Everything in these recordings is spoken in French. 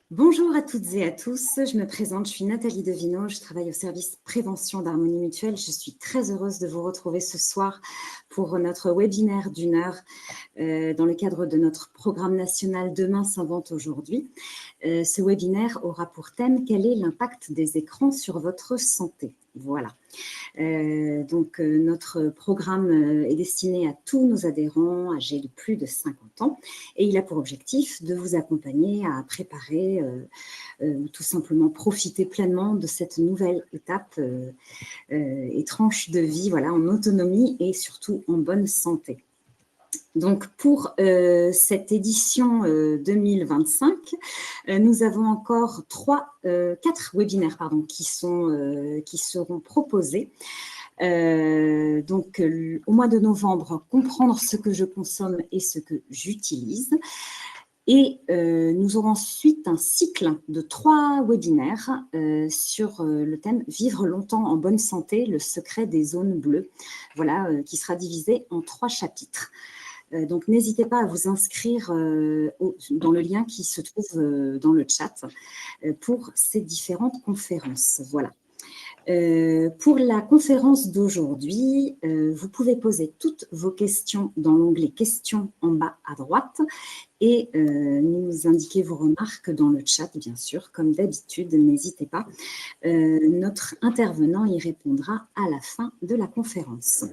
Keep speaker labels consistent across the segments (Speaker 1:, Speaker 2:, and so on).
Speaker 1: Bonjour à toutes et à tous, je me présente, je suis Nathalie Devino, je travaille au service prévention d'Harmonie Mutuelle. Je suis très heureuse de vous retrouver ce soir pour notre webinaire d'une heure dans le cadre de notre programme national Demain s'invente aujourd'hui. Ce webinaire aura pour thème « Quel est l'impact des écrans sur votre santé ?» Voilà. Notre programme est destiné à tous nos adhérents âgés de plus de 50 ans et il a pour objectif de vous accompagner à préparer ou tout simplement profiter pleinement de cette nouvelle étape et tranche de vie, voilà, en autonomie et surtout en bonne santé. Donc, pour cette édition 2025, nous avons encore 4 webinaires qui seront proposés. Au mois de novembre, comprendre ce que je consomme et ce que j'utilise. Et nous aurons ensuite un cycle de 3 webinaires sur le thème « Vivre longtemps en bonne santé, le secret des zones bleues », voilà, qui sera divisé en 3 chapitres. Donc, n'hésitez pas à vous inscrire dans le lien qui se trouve dans le chat pour ces différentes conférences. Voilà. Pour la conférence d'aujourd'hui, vous pouvez poser toutes vos questions dans l'onglet « Questions » en bas à droite et nous indiquer vos remarques dans le chat, bien sûr, comme d'habitude, n'hésitez pas. Notre intervenant y répondra à la fin de la conférence.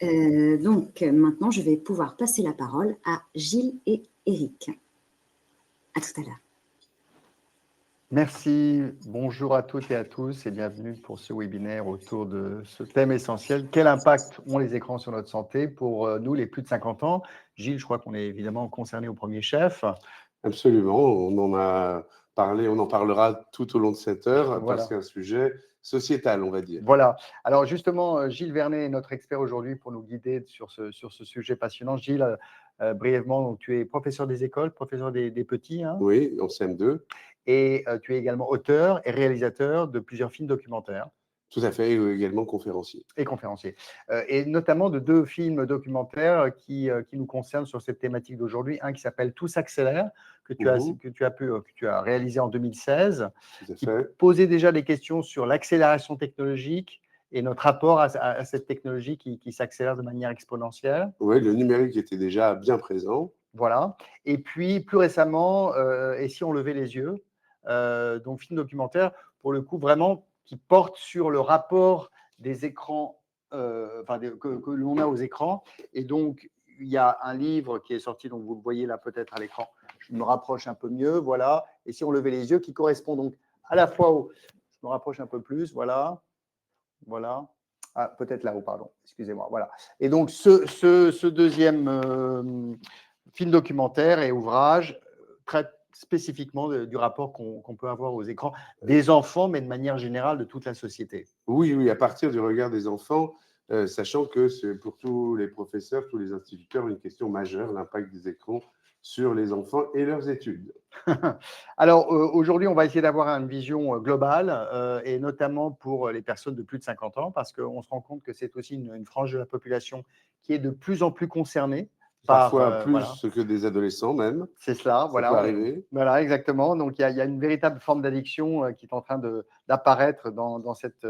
Speaker 1: Maintenant, je vais pouvoir passer la parole à Gilles et Eric. À tout à l'heure.
Speaker 2: Merci, bonjour à toutes et à tous et bienvenue pour ce webinaire autour de ce thème essentiel. Quel impact ont les écrans sur notre santé pour nous, les plus de 50 ans? Gilles, je crois qu'on est évidemment concerné au premier chef.
Speaker 3: Absolument, on en a parlé, on en parlera tout au long de cette heure,
Speaker 2: Voilà.
Speaker 3: parce que c'est un sujet sociétal, on va dire.
Speaker 2: Voilà. Alors justement, Gilles Vernet est notre expert aujourd'hui pour nous guider sur ce sujet passionnant. Gilles, brièvement, donc, tu es professeur des écoles, professeur des petits. Hein,
Speaker 3: oui, en CM2.
Speaker 2: Et tu es également auteur et réalisateur de plusieurs films documentaires.
Speaker 3: Tout à fait, et également conférencier.
Speaker 2: Et conférencier. Et notamment de 2 films documentaires qui nous concernent sur cette thématique d'aujourd'hui. Un qui s'appelle Tout s'accélère, que tu as réalisé en 2016, qui posait déjà des questions sur l'accélération technologique et notre rapport à cette technologie qui s'accélère de manière exponentielle.
Speaker 3: Oui, le numérique était déjà bien présent.
Speaker 2: Voilà. Et puis, plus récemment, Et si on levait les yeux, donc film documentaire, pour le coup, vraiment, qui porte sur le rapport des écrans, que l'on a aux écrans. Et donc, il y a un livre qui est sorti, donc vous le voyez là peut-être à l'écran, je me rapproche un peu mieux, voilà. Et si on levait les yeux, qui correspond donc à la fois au… Je me rapproche un peu plus, voilà. Voilà. Ah, peut-être là-haut, pardon, excusez-moi, voilà. Et donc, ce deuxième film documentaire et ouvrage traite spécifiquement du rapport qu'on peut avoir aux écrans des enfants, mais de manière générale de toute la société.
Speaker 3: Oui, à partir du regard des enfants, sachant que c'est pour tous les professeurs, tous les instituteurs, une question majeure, l'impact des écrans sur les enfants et leurs études.
Speaker 2: Alors, aujourd'hui, on va essayer d'avoir une vision globale, et notamment pour les personnes de plus de 50 ans, parce qu'on se rend compte que c'est aussi une frange de la population qui est de plus en plus concernée.
Speaker 3: Parfois plus que des adolescents même.
Speaker 2: C'est cela, voilà.
Speaker 3: Ça peut arriver.
Speaker 2: Voilà, exactement. Donc, il y a une véritable forme d'addiction qui est en train d'apparaître dans cette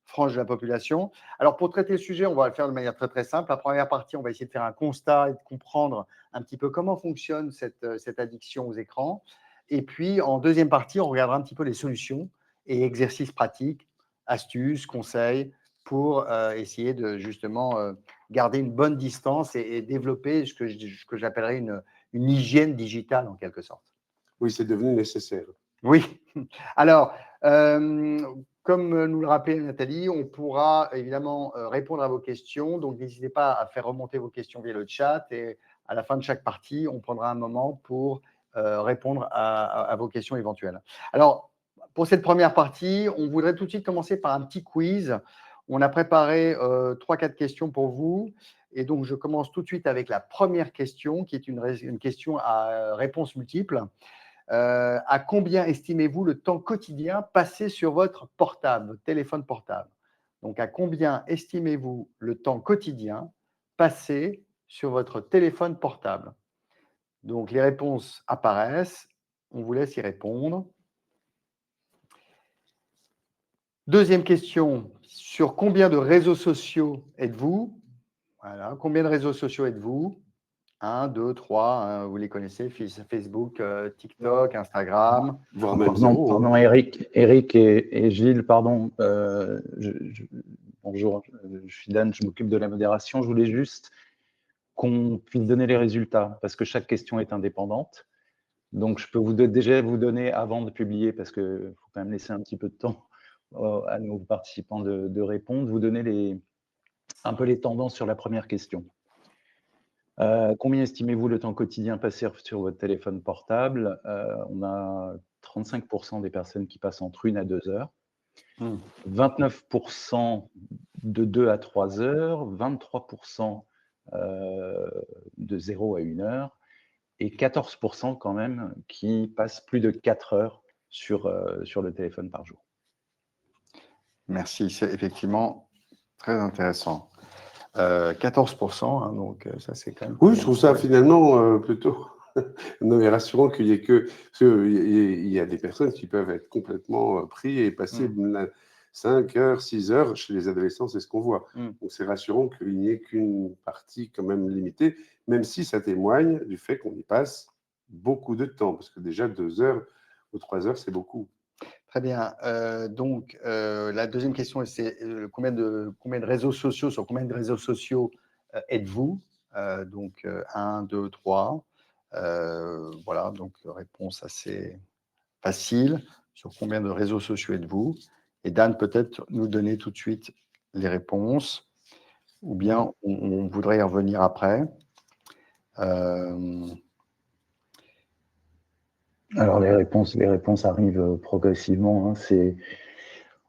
Speaker 2: frange de la population. Alors, pour traiter le sujet, on va le faire de manière très, très simple. La première partie, on va essayer de faire un constat et de comprendre un petit peu comment fonctionne cette addiction aux écrans. Et puis, en deuxième partie, on regardera un petit peu les solutions et exercices pratiques, astuces, conseils pour essayer de justement garder une bonne distance et développer ce que j'appellerais une hygiène digitale en quelque sorte.
Speaker 3: Oui, c'est devenu nécessaire.
Speaker 2: Oui. Alors, comme nous le rappelait Nathalie, on pourra évidemment répondre à vos questions. Donc, n'hésitez pas à faire remonter vos questions via le chat. Et à la fin de chaque partie, on prendra un moment pour répondre à vos questions éventuelles. Alors, pour cette première partie, on voudrait tout de suite commencer par un petit quiz. On a préparé 3-4 questions pour vous. Et donc, je commence tout de suite avec la première question, qui est une question à réponse multiple. À combien estimez-vous le temps quotidien passé sur votre portable, votre téléphone portable? Donc, à combien estimez-vous le temps quotidien passé sur votre téléphone portable? Donc, les réponses apparaissent. on vous laisse y répondre. Deuxième question, sur combien de réseaux sociaux êtes-vous? Voilà, combien de réseaux sociaux êtes-vous? 1, 2, 3, vous les connaissez, Facebook, TikTok, Instagram.
Speaker 3: Voire même
Speaker 4: Pardon,
Speaker 3: zéro.
Speaker 4: pardon,
Speaker 3: Hein.
Speaker 4: Eric et Gilles, pardon. Bonjour, je suis Dan, je m'occupe de la modération. Je voulais juste qu'on puisse donner les résultats parce que chaque question est indépendante. Donc, je peux déjà vous donner, avant de publier, parce qu'il faut quand même laisser un petit peu de temps à nos participants de répondre, vous donner un peu les tendances sur la première question. Combien estimez-vous le temps quotidien passé sur votre téléphone portable? On a 35% des personnes qui passent entre 1 à 2 heures, 29% de 2 à 3 heures, 23% de 0 à 1 heure, et 14% quand même qui passent plus de 4 heures sur le téléphone par jour.
Speaker 2: Merci, c'est effectivement très intéressant. 14%, hein, donc ça c'est quand même…
Speaker 3: Oui, je trouve ça finalement plutôt non, mais rassurant qu'il y ait que… Parce qu'il y a des personnes qui peuvent être complètement pris et passer 5 heures, 6 heures. Chez les adolescents, c'est ce qu'on voit. Donc c'est rassurant qu'il n'y ait qu'une partie quand même limitée, même si ça témoigne du fait qu'on y passe beaucoup de temps. Parce que déjà 2 heures ou 3 heures, c'est beaucoup.
Speaker 2: Très bien. Donc, la deuxième question, c'est combien de réseaux sociaux, sur combien de réseaux sociaux êtes-vous? Donc, 1, 2, 3. Voilà, donc réponse assez facile. Sur combien de réseaux sociaux êtes-vous? Et Dan, peut-être nous donner tout de suite les réponses, ou bien on voudrait y revenir après.
Speaker 4: Alors, les réponses arrivent progressivement. Hein. C'est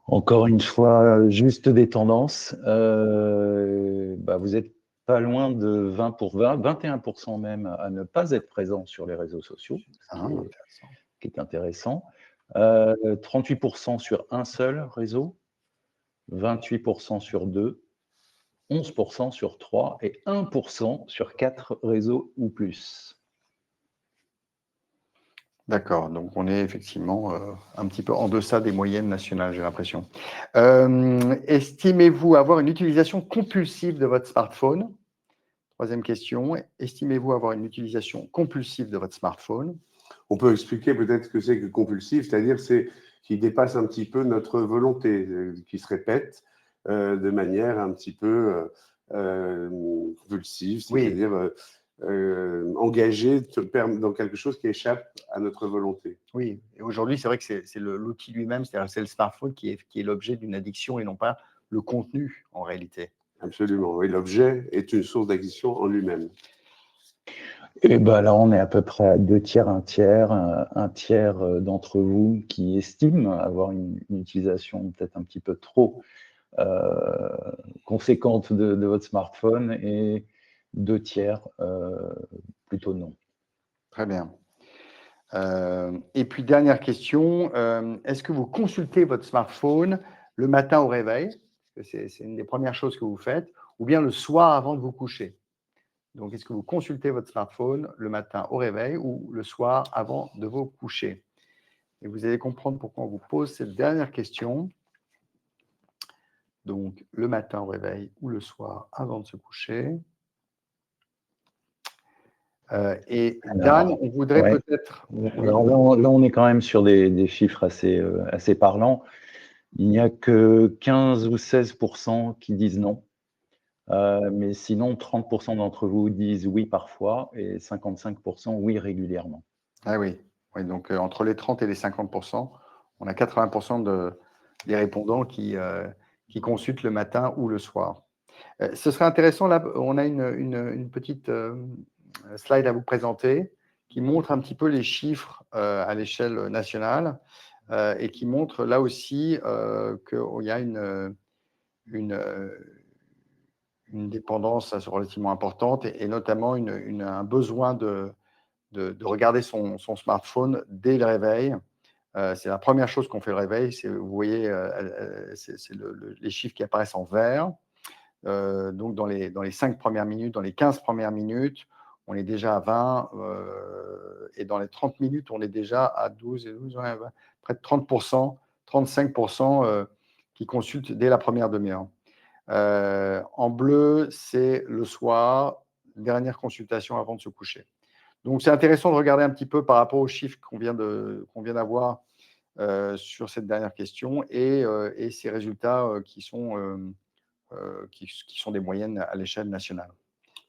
Speaker 4: encore une fois juste des tendances. Vous êtes pas loin de 20 pour 20, 21% même à ne pas être présent sur les réseaux sociaux, ce qui est intéressant. 38% sur un seul réseau, 28% sur 2, 11% sur 3 et 1% sur 4 réseaux ou plus.
Speaker 2: D'accord, donc on est effectivement un petit peu en deçà des moyennes nationales, j'ai l'impression. Estimez-vous avoir une utilisation compulsive de votre smartphone? Troisième question, estimez-vous avoir une utilisation compulsive de votre smartphone?
Speaker 3: On peut expliquer peut-être ce que c'est que compulsif, c'est-à-dire c'est qui dépasse un petit peu notre volonté, qui se répète de manière un petit peu compulsive, c'est-à-dire engagé dans quelque chose qui échappe à notre volonté.
Speaker 2: Oui, et aujourd'hui, c'est vrai que c'est l'outil lui-même, c'est le smartphone qui est l'objet d'une addiction et non pas le contenu en réalité.
Speaker 3: Absolument, oui, l'objet est une source d'addiction en lui-même.
Speaker 4: Et là, on est à peu près à 2 tiers, 1 tiers, un tiers d'entre vous qui estiment avoir une utilisation peut-être un petit peu trop conséquente de votre smartphone et 2 tiers plutôt non.
Speaker 2: Très bien. Et puis, dernière question, est-ce que vous consultez votre smartphone le matin au réveil? C'est une des premières choses que vous faites, ou bien le soir avant de vous coucher? Donc, est-ce que vous consultez votre smartphone le matin au réveil ou le soir avant de vous coucher? Et vous allez comprendre pourquoi on vous pose cette dernière question. Donc, le matin au réveil ou le soir avant de se coucher. Et Dan, on voudrait peut-être…
Speaker 4: Alors là, on est quand même sur des chiffres assez parlants. Il n'y a que 15 ou 16% qui disent non. Mais sinon, 30% d'entre vous disent oui parfois et 55% oui régulièrement.
Speaker 2: Ah oui, donc entre les 30 et les 50%, on a 80% des répondants qui consultent le matin ou le soir. Ce serait intéressant, là, on a une petite slide à vous présenter qui montre un petit peu les chiffres à l'échelle nationale et qui montre là aussi qu'il y a une dépendance relativement importante et notamment un besoin de regarder son smartphone dès le réveil. C'est la première chose qu'on fait le réveil. Vous voyez, c'est les chiffres qui apparaissent en vert. Donc, dans les 5 premières minutes, dans les 15 premières minutes, on est déjà à 20, et dans les 30 minutes, on est déjà à 12 et 12, ouais, près de 30%, 35% qui consultent dès la première demi-heure. En bleu, c'est le soir, dernière consultation avant de se coucher. Donc, c'est intéressant de regarder un petit peu par rapport aux chiffres qu'on vient d'avoir sur cette dernière question et ces résultats qui sont des moyennes à l'échelle nationale.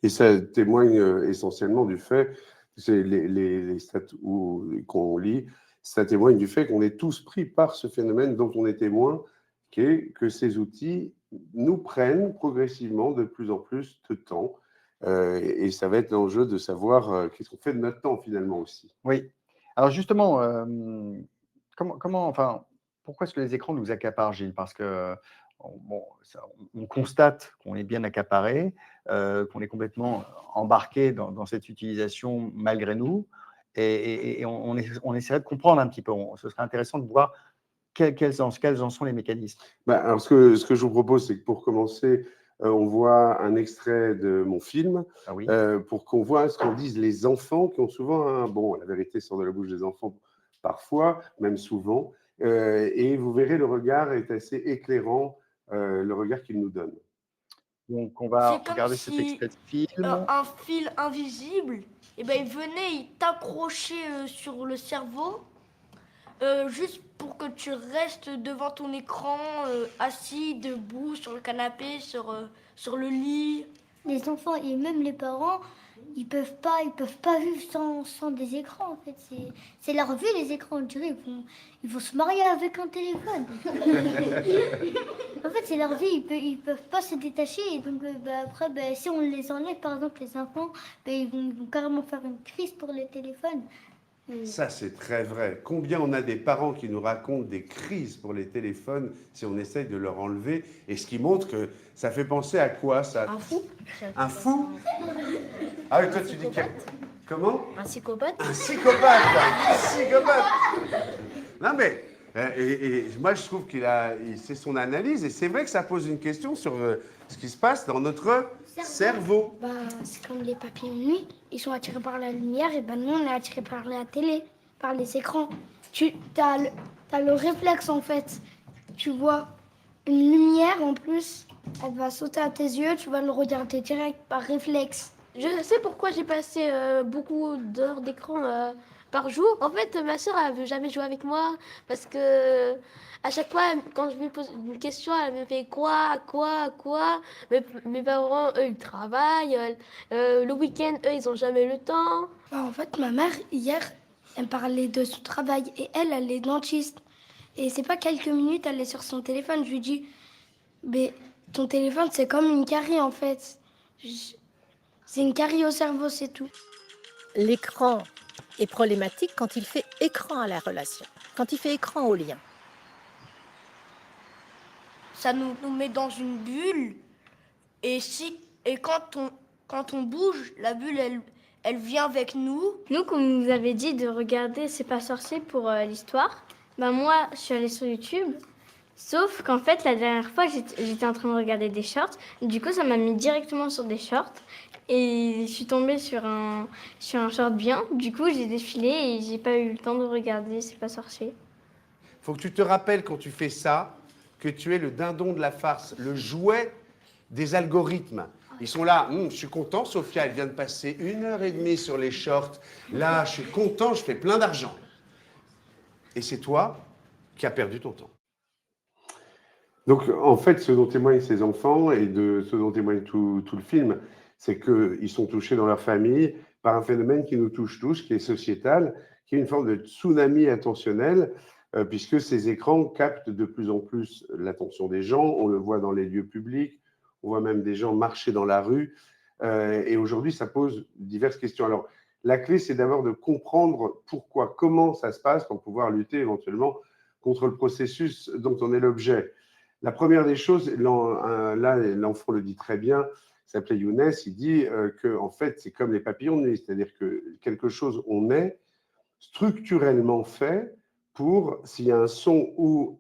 Speaker 3: Et ça témoigne essentiellement du fait, c'est les stats qu'on lit, ça témoigne du fait qu'on est tous pris par ce phénomène dont on est témoin, qui est que ces outils nous prennent progressivement de plus en plus de temps. Et ça va être l'enjeu de savoir qu'est-ce qu'on fait de notre temps finalement aussi.
Speaker 2: Oui. Alors justement, pourquoi est-ce que les écrans nous accaparent, Gilles? Parce que on constate qu'on est bien accaparé, qu'on est complètement embarqué dans cette utilisation malgré nous, et on essaierait de comprendre un petit peu. Ce serait intéressant de voir quels en sont les mécanismes.
Speaker 3: Alors ce que je vous propose, c'est que pour commencer, on voit un extrait de mon film,
Speaker 2: Ah oui.
Speaker 3: pour qu'on voit ce qu'en disent les enfants, qui ont souvent bon, la vérité sort de la bouche des enfants parfois, même souvent, et vous verrez, le regard est assez éclairant, le regard qu'ils nous donnent.
Speaker 2: Donc on va
Speaker 5: C'est
Speaker 2: regarder
Speaker 5: comme
Speaker 2: cet extrait de film.
Speaker 5: un fil invisible, et ben il venait, il t'accrochait sur le cerveau, juste pour que tu restes devant ton écran, assis, debout, sur le canapé, sur le lit.
Speaker 6: Les enfants et même les parents, ils peuvent pas vivre sans des écrans en fait. C'est leur vie les écrans, on dirait ils vont se marier avec un téléphone. En fait c'est leur vie, ils peuvent pas se détacher et donc après si on les enlève par exemple les enfants, ils vont carrément faire une crise pour les téléphones.
Speaker 3: Ça, c'est très vrai. Combien on a des parents qui nous racontent des crises pour les téléphones si on essaye de leur enlever, et ce qui montre que ça fait penser à quoi, ça?
Speaker 5: Un fou.
Speaker 3: Un fou? Ah oui, toi tu dis comment?
Speaker 5: Un psychopathe.
Speaker 3: Un psychopathe! Un psychopathe! Non mais, et moi je trouve c'est son analyse, et c'est vrai que ça pose une question sur ce qui se passe dans notre cerveau.
Speaker 6: C'est comme les papillons de nuit, ils sont attirés par la lumière, et nous on est attirés par la télé, par les écrans. T'as le réflexe en fait, tu vois une lumière en plus, elle va sauter à tes yeux, tu vas le regarder direct par réflexe.
Speaker 7: Je sais pourquoi j'ai passé beaucoup d'heures d'écran par jour. En fait, ma soeur, elle veut jamais jouer avec moi parce que à chaque fois, quand je lui pose une question, elle me fait quoi. Mes parents, eux, ils travaillent. Le week-end, eux, ils ont jamais le temps.
Speaker 6: En fait, ma mère, hier, elle parlait de son travail et elle est dentiste. Et c'est pas quelques minutes, elle est sur son téléphone. Je lui dis, mais ton téléphone, c'est comme une carie en fait. C'est une carie au cerveau, c'est tout.
Speaker 8: L'écran est problématique quand il fait écran à la relation, quand il fait écran au lien.
Speaker 5: Ça nous met dans une bulle, et quand on bouge, la bulle, elle vient avec nous.
Speaker 9: Nous, comme on nous avait dit de regarder C'est pas sorcier pour l'histoire, moi, je suis allée sur YouTube. Sauf qu'en fait, la dernière fois, j'étais en train de regarder des shorts. Du coup, ça m'a mis directement sur des shorts. Et je suis tombée sur un short bien. Du coup, j'ai défilé et j'ai pas eu le temps de regarder C'est pas sorcier.
Speaker 3: Faut que tu te rappelles quand tu fais ça, que tu es le dindon de la farce, le jouet des algorithmes. Ils sont là, je suis content, Sophia, elle vient de passer 1h30 sur les shorts. Là, je suis content, je fais plein d'argent. Et c'est toi qui as perdu ton temps. Donc, en fait, ce dont témoignent ces enfants et de ce dont témoigne tout le film, c'est qu'ils sont touchés dans leur famille par un phénomène qui nous touche tous, qui est sociétal, qui est une forme de tsunami attentionnel, puisque ces écrans captent de plus en plus l'attention des gens. On le voit dans les lieux publics, on voit même des gens marcher dans la rue. Et aujourd'hui, ça pose diverses questions. Alors, la clé, c'est d'abord de comprendre pourquoi, comment ça se passe pour pouvoir lutter éventuellement contre le processus dont on est l'objet. La première des choses, là, l'enfant le dit très bien, il s'appelait Younes, il dit que en fait, c'est comme les papillons de nuit, c'est-à-dire que quelque chose, on est structurellement fait pour, s'il y a un son ou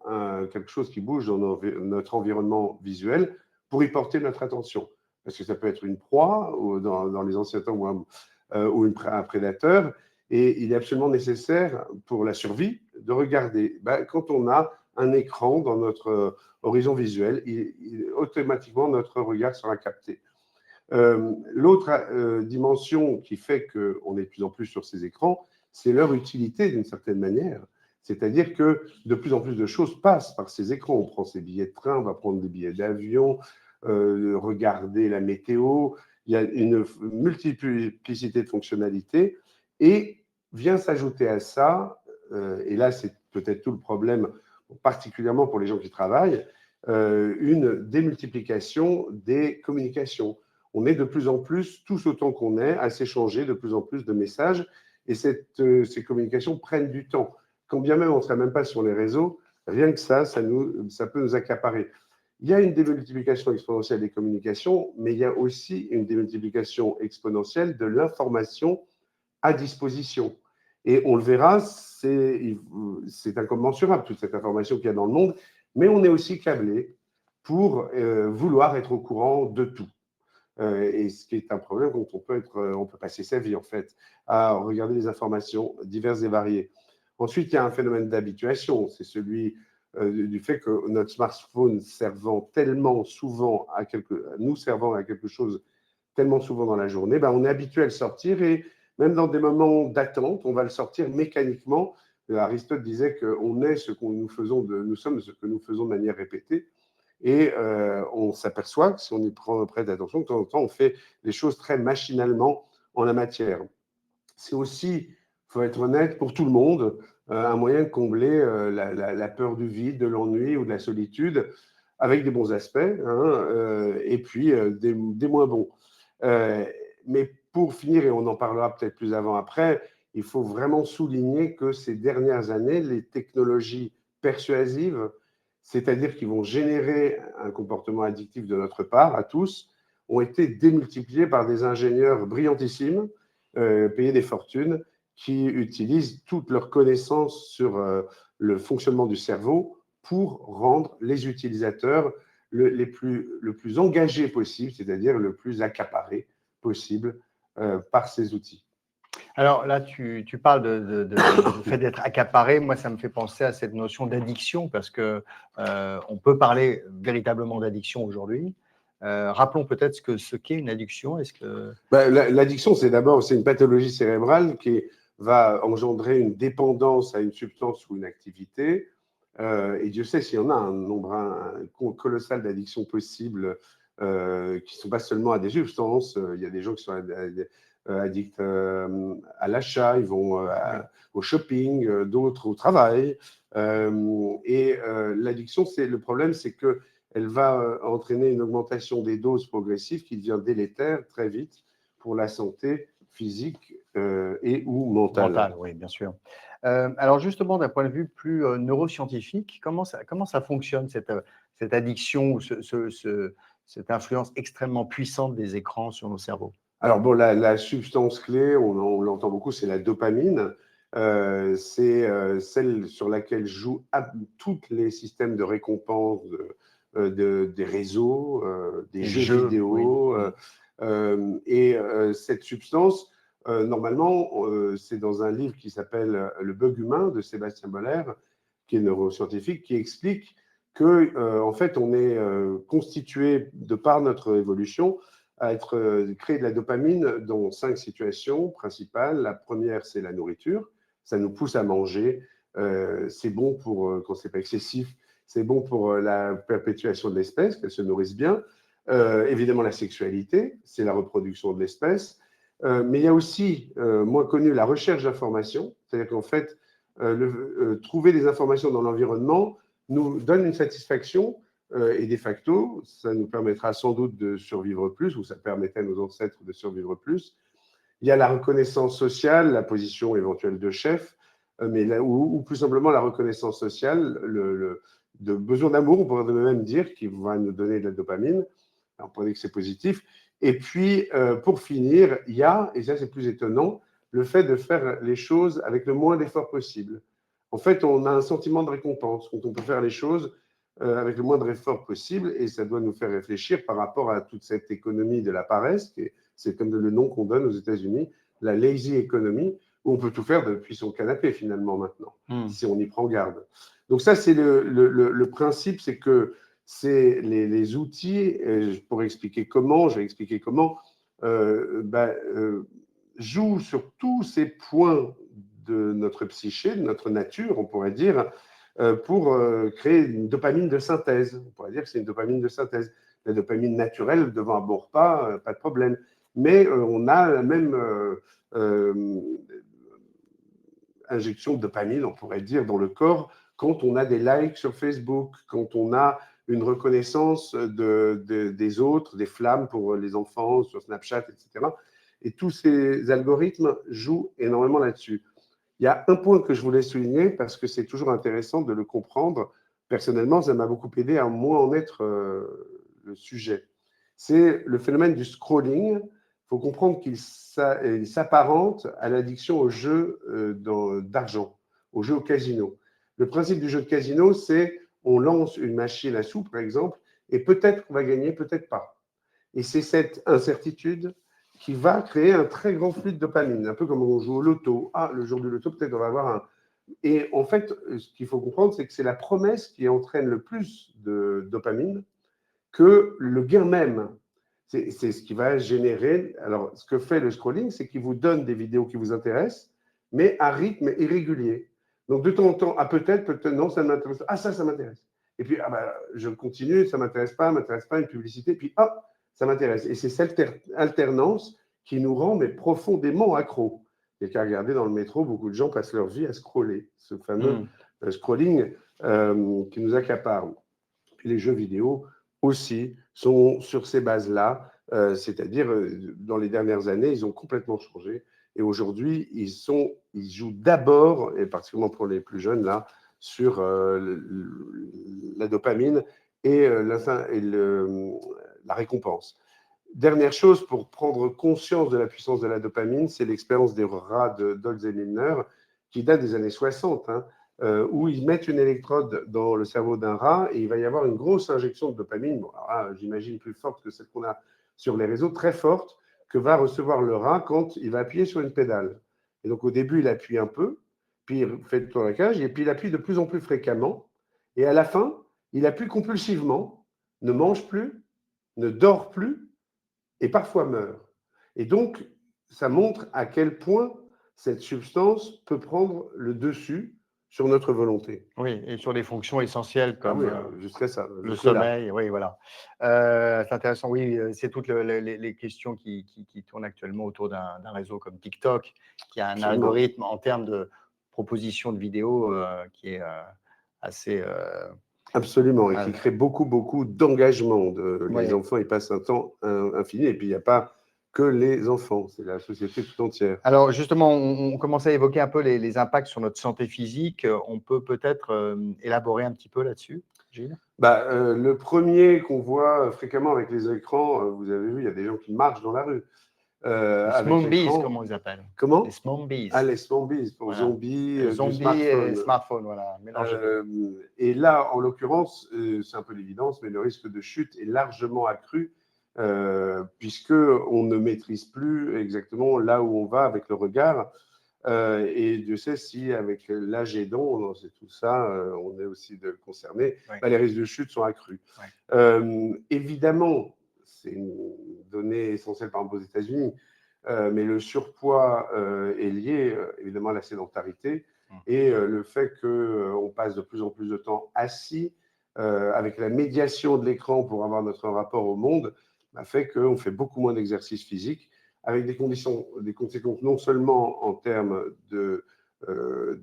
Speaker 3: quelque chose qui bouge dans notre environnement visuel, pour y porter notre attention. Parce que ça peut être une proie, ou dans les anciens temps, ou ou un prédateur. Et il est absolument nécessaire pour la survie de regarder. Quand on a un écran dans notre horizon visuel, automatiquement notre regard sera capté. L'autre dimension qui fait qu'on est de plus en plus sur ces écrans, c'est leur utilité d'une certaine manière. C'est-à-dire que de plus en plus de choses passent par ces écrans. On prend ses billets de train, on va prendre des billets d'avion, regarder la météo. Il y a une multiplicité de fonctionnalités. Et vient s'ajouter à ça, et là c'est peut-être tout le problème, particulièrement pour les gens qui travaillent, une démultiplication des communications. On est de plus en plus, tous autant qu'on est, à s'échanger de plus en plus de messages, et ces communications prennent du temps. Quand bien même on ne serait même pas sur les réseaux, rien que ça peut nous accaparer. Il y a une démultiplication exponentielle des communications, mais il y a aussi une démultiplication exponentielle de l'information à disposition. Et on le verra, c'est incommensurable, toute cette information qu'il y a dans le monde, mais on est aussi câblé pour vouloir être au courant de tout. Et ce qui est un problème quand on peut passer sa vie, en fait, à regarder les informations diverses et variées. Ensuite, il y a un phénomène d'habituation, c'est celui du fait que notre smartphone servant tellement souvent nous servant à quelque chose tellement souvent dans la journée, on est habitué à le sortir et même dans des moments d'attente, on va le sortir mécaniquement. Aristote disait qu'on est ce que nous faisons, nous sommes ce que nous faisons de manière répétée. Et on s'aperçoit que si on y prête attention, de temps en temps, on fait des choses très machinalement en la matière. C'est aussi, il faut être honnête, pour tout le monde, un moyen de combler la peur du vide, de l'ennui ou de la solitude, avec des bons aspects, et puis des moins bons. Mais pour finir, et on en parlera peut-être plus avant après, il faut vraiment souligner que ces dernières années, les technologies persuasives, c'est-à-dire qui vont générer un comportement addictif de notre part, à tous, ont été démultipliées par des ingénieurs brillantissimes, payés des fortunes, qui utilisent toutes leurs connaissances sur le fonctionnement du cerveau pour rendre les utilisateurs le plus engagés possible, c'est-à-dire le plus accaparés possible par ces outils.
Speaker 2: Alors là, tu parles du fait d'être accaparé. Moi, ça me fait penser à cette notion d'addiction parce qu'on peut parler véritablement d'addiction aujourd'hui. Rappelons peut-être ce qu'est une addiction.
Speaker 3: L'addiction, c'est une pathologie cérébrale qui va engendrer une dépendance à une substance ou une activité. Et Dieu sait s'il y en a un nombre colossal d'addictions possibles qui ne sont pas seulement à des substances. Il y a des gens qui sont addicts à l'achat, ils vont au shopping, d'autres au travail. L'addiction, le problème, c'est qu'elle va entraîner une augmentation des doses progressives qui devient délétère très vite pour la santé physique et ou mentale.
Speaker 2: Oui, bien sûr. Alors justement, d'un point de vue plus neuroscientifique, comment ça fonctionne cette addiction ou cette influence extrêmement puissante des écrans sur nos cerveaux?
Speaker 3: Alors bon, la substance clé, on l'entend beaucoup, c'est la dopamine. C'est celle sur laquelle jouent tous les systèmes de récompense des réseaux, des jeux vidéo. Oui. Cette substance, normalement, c'est dans un livre qui s'appelle « Le bug humain » de Sébastien Boller, qui est neuroscientifique, qui explique que, en fait, on est constitué, de par notre évolution, à créer de la dopamine dans 5 situations principales. La première, c'est la nourriture. Ça nous pousse à manger. C'est bon quand c'est pas excessif. C'est bon pour la perpétuation de l'espèce, qu'elle se nourrisse bien. Évidemment, la sexualité, c'est la reproduction de l'espèce. Mais il y a aussi, moins connu, la recherche d'informations. C'est-à-dire qu'en fait, trouver des informations dans l'environnement nous donne une satisfaction. Et de facto, ça nous permettra sans doute de survivre plus, ou ça permettait à nos ancêtres de survivre plus. Il y a la reconnaissance sociale, la position éventuelle de chef, ou plus simplement la reconnaissance sociale, de besoin d'amour, on pourrait même dire, qui va nous donner de la dopamine. Alors, on pourrait dire que c'est positif. Et puis, pour finir, il y a, et ça c'est plus étonnant, le fait de faire les choses avec le moins d'efforts possible. En fait, on a un sentiment de récompense quand on peut faire les choses avec le moindre effort possible, et ça doit nous faire réfléchir par rapport à toute cette économie de la paresse, c'est comme le nom qu'on donne aux États-Unis la lazy economy, où on peut tout faire depuis son canapé finalement maintenant, si on y prend garde. Donc ça, c'est le principe, c'est que c'est les outils, pour expliquer comment, je vais expliquer comment, jouent sur tous ces points de notre psyché, de notre nature, on pourrait dire, pour créer une dopamine de synthèse. On pourrait dire que c'est une dopamine de synthèse. La dopamine naturelle devant un bon repas, pas de problème. Mais on a la même injection de dopamine, on pourrait dire, dans le corps quand on a des likes sur Facebook, quand on a une reconnaissance des autres, des flammes pour les enfants sur Snapchat, etc. Et tous ces algorithmes jouent énormément là-dessus. Il y a un point que je voulais souligner parce que c'est toujours intéressant de le comprendre. Personnellement, ça m'a beaucoup aidé à moins en être le sujet. C'est le phénomène du scrolling. Il faut comprendre qu'il s'apparente à l'addiction aux jeux d'argent, aux jeux au casino. Le principe du jeu de casino, c'est on lance une machine à sous, par exemple, et peut-être qu'on va gagner, peut-être pas. Et c'est cette incertitude qui va créer un très grand flux de dopamine, un peu comme on joue au loto. Ah, le jour du loto, peut-être on va avoir un... Et en fait, ce qu'il faut comprendre, c'est que c'est la promesse qui entraîne le plus de dopamine que le gain même. C'est ce qui va générer... Alors, ce que fait le scrolling, c'est qu'il vous donne des vidéos qui vous intéressent, mais à rythme irrégulier. Donc, de temps en temps, ah, peut-être, non, ça ne m'intéresse pas. Ah, ça m'intéresse. Et puis, ah, bah, je continue, ça ne m'intéresse pas, une publicité, puis ah, ça m'intéresse. Et c'est cette alternance qui nous rend mais profondément accros. Il n'y a qu'à regarder dans le métro, beaucoup de gens passent leur vie à scroller, ce fameux scrolling qui nous accapare. Puis les jeux vidéo aussi sont sur ces bases-là, c'est-à-dire dans les dernières années, ils ont complètement changé. Et aujourd'hui, ils jouent d'abord, et particulièrement pour les plus jeunes, là, sur la dopamine et la récompense. Dernière chose, pour prendre conscience de la puissance de la dopamine, c'est l'expérience des rats d'Olds et Milner, qui date des années 60, où ils mettent une électrode dans le cerveau d'un rat et il va y avoir une grosse injection de dopamine, bon, j'imagine plus forte que celle qu'on a sur les réseaux, très forte, que va recevoir le rat quand il va appuyer sur une pédale. Et donc au début, il appuie un peu, puis il fait le tournage, et puis il appuie de plus en plus fréquemment, et à la fin, il appuie compulsivement, ne mange plus, ne dort plus, et parfois meurt. Et donc, ça montre à quel point cette substance peut prendre le dessus sur notre volonté.
Speaker 2: Oui, et sur des fonctions essentielles comme
Speaker 3: jusqu'à ça,
Speaker 2: le sommeil. Oui, voilà. C'est intéressant. Oui, c'est toutes les questions qui tournent actuellement autour d'un réseau comme TikTok, qui a un algorithme en termes de proposition de vidéos qui est assez...
Speaker 3: Absolument, et qui crée beaucoup d'engagement. Les enfants, ils passent un temps infini, et puis il n'y a pas que les enfants, c'est la société tout entière.
Speaker 2: Alors justement, on commence à évoquer un peu les impacts sur notre santé physique. On peut peut-être élaborer un petit peu là-dessus, Gilles ?
Speaker 3: Le premier qu'on voit fréquemment avec les écrans, vous avez vu, il y a des gens qui marchent dans la rue.
Speaker 2: Les zombies, comment ils appellent ?
Speaker 3: Comment ?
Speaker 2: Les zombies.
Speaker 3: Ah, les zombies, pour
Speaker 2: voilà.
Speaker 3: zombies,
Speaker 2: zombies et smartphone, voilà.
Speaker 3: Et là, en l'occurrence, c'est un peu l'évidence, mais le risque de chute est largement accru puisqu'on ne maîtrise plus exactement là où on va avec le regard. Et Dieu sait si avec l'âge aidant, on sait tout ça, on est aussi concerné, les risques de chute sont accrus. Évidemment, c'est une donnée essentielle par exemple aux États-Unis, mais le surpoids est lié évidemment à la sédentarité et le fait qu'on passe de plus en plus de temps assis avec la médiation de l'écran pour avoir notre rapport au monde, fait qu'on fait beaucoup moins d'exercice physique avec des conséquences non seulement en termes de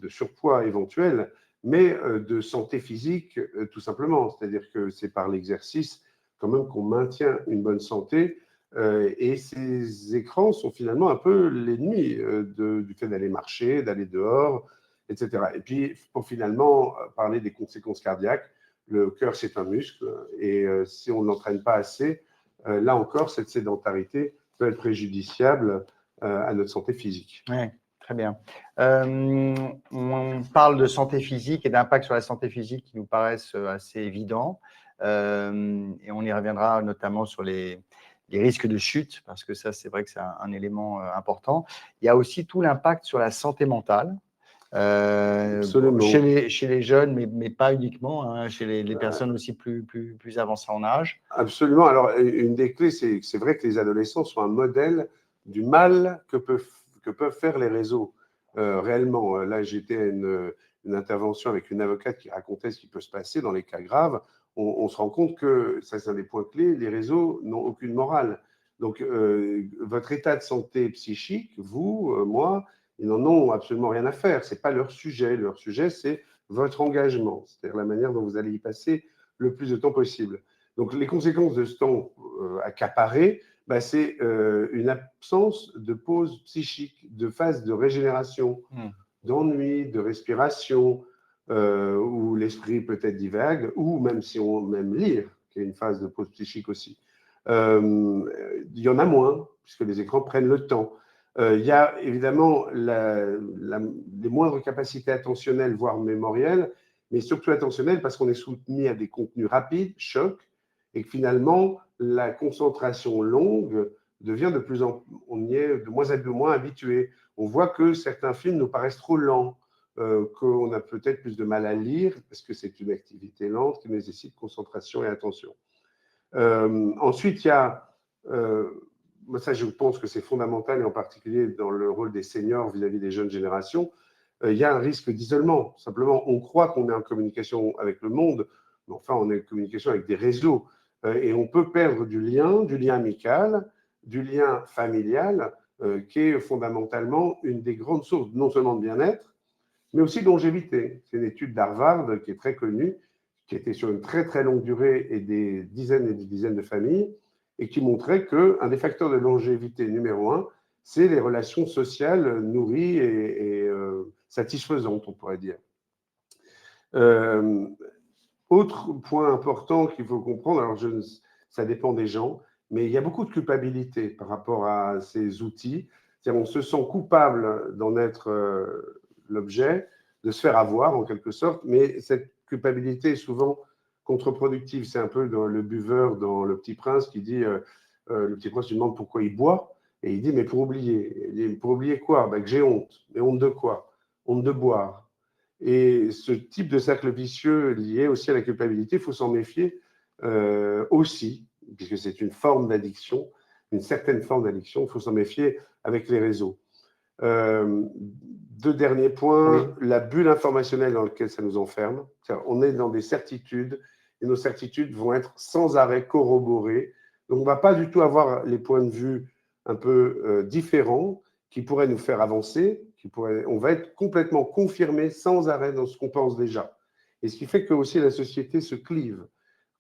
Speaker 3: surpoids éventuel, mais de santé physique tout simplement. C'est-à-dire que c'est par l'exercice quand même qu'on maintient une bonne santé et ces écrans sont finalement un peu l'ennemi du fait d'aller marcher, d'aller dehors, etc. Et puis, pour finalement parler des conséquences cardiaques, le cœur, c'est un muscle et si on ne l'entraîne pas assez, là encore, cette sédentarité peut être préjudiciable à notre santé physique.
Speaker 2: Oui, très bien. On parle de santé physique et d'impact sur la santé physique qui nous paraissent assez évidents. Et on y reviendra notamment sur les les risques de chute, parce que ça, c'est vrai que c'est un élément important. Il y a aussi tout l'impact sur la santé mentale. Chez les jeunes, mais pas uniquement, hein, chez les personnes aussi plus avancées en âge.
Speaker 3: Absolument. Alors, une des clés, c'est vrai que les adolescents sont un modèle du mal que peuvent faire les réseaux. Réellement, là, j'étais à une intervention avec une avocate qui racontait ce qui peut se passer dans les cas graves. On se rend compte que, ça c'est un des points clés, les réseaux n'ont aucune morale. Donc, votre état de santé psychique, vous, moi, ils n'en ont absolument rien à faire. Ce n'est pas leur sujet. Leur sujet, c'est votre engagement, c'est-à-dire la manière dont vous allez y passer le plus de temps possible. Donc, les conséquences de ce temps accaparé, c'est une absence de pause psychique, de phase de régénération, d'ennui, de respiration, où l'esprit peut-être divague, ou même si on même lire, qui est une phase de pause psychique aussi. Il y en a moins, puisque les écrans prennent le temps. Il y a évidemment les moindres capacités attentionnelles, voire mémorielles, mais surtout attentionnelles parce qu'on est soumis à des contenus rapides, chocs, et que finalement, la concentration longue devient on y est de moins en moins habitué. On voit que certains films nous paraissent trop lents, qu'on a peut-être plus de mal à lire parce que c'est une activité lente qui nécessite concentration et attention. Ensuite, il y a ça, je pense que c'est fondamental, et en particulier dans le rôle des seniors vis-à-vis des jeunes générations, il y a un risque d'isolement. Simplement, on croit qu'on est en communication avec le monde, mais enfin, on est en communication avec des réseaux. Et on peut perdre du lien amical, du lien familial, qui est fondamentalement une des grandes sources, non seulement de bien-être, mais aussi de longévité. C'est une étude d'Harvard qui est très connue, qui était sur une très très longue durée et des dizaines de familles, et qui montrait qu'un des facteurs de longévité numéro 1, c'est les relations sociales nourries et satisfaisantes, on pourrait dire. Autre point important qu'il faut comprendre, alors ça dépend des gens, mais il y a beaucoup de culpabilité par rapport à ces outils. C'est-à-dire on se sent coupable d'en être l'objet, de se faire avoir en quelque sorte, mais cette culpabilité est souvent contre-productive. C'est un peu dans le buveur dans Le Petit Prince qui dit, le Petit Prince lui demande pourquoi il boit, et il dit, mais pour oublier. Il dit, pour oublier quoi? Que j'ai honte. Mais honte de quoi? Honte de boire. Et ce type de cercle vicieux lié aussi à la culpabilité, il faut s'en méfier aussi, puisque c'est une forme d'addiction, une certaine forme d'addiction, il faut s'en méfier avec les réseaux. Deux derniers points, la bulle informationnelle dans laquelle ça nous enferme. On est dans des certitudes, et nos certitudes vont être sans arrêt corroborées. Donc, on ne va pas du tout avoir les points de vue un peu différents qui pourraient nous faire avancer, on va être complètement confirmé sans arrêt dans ce qu'on pense déjà. Et ce qui fait que aussi la société se clive,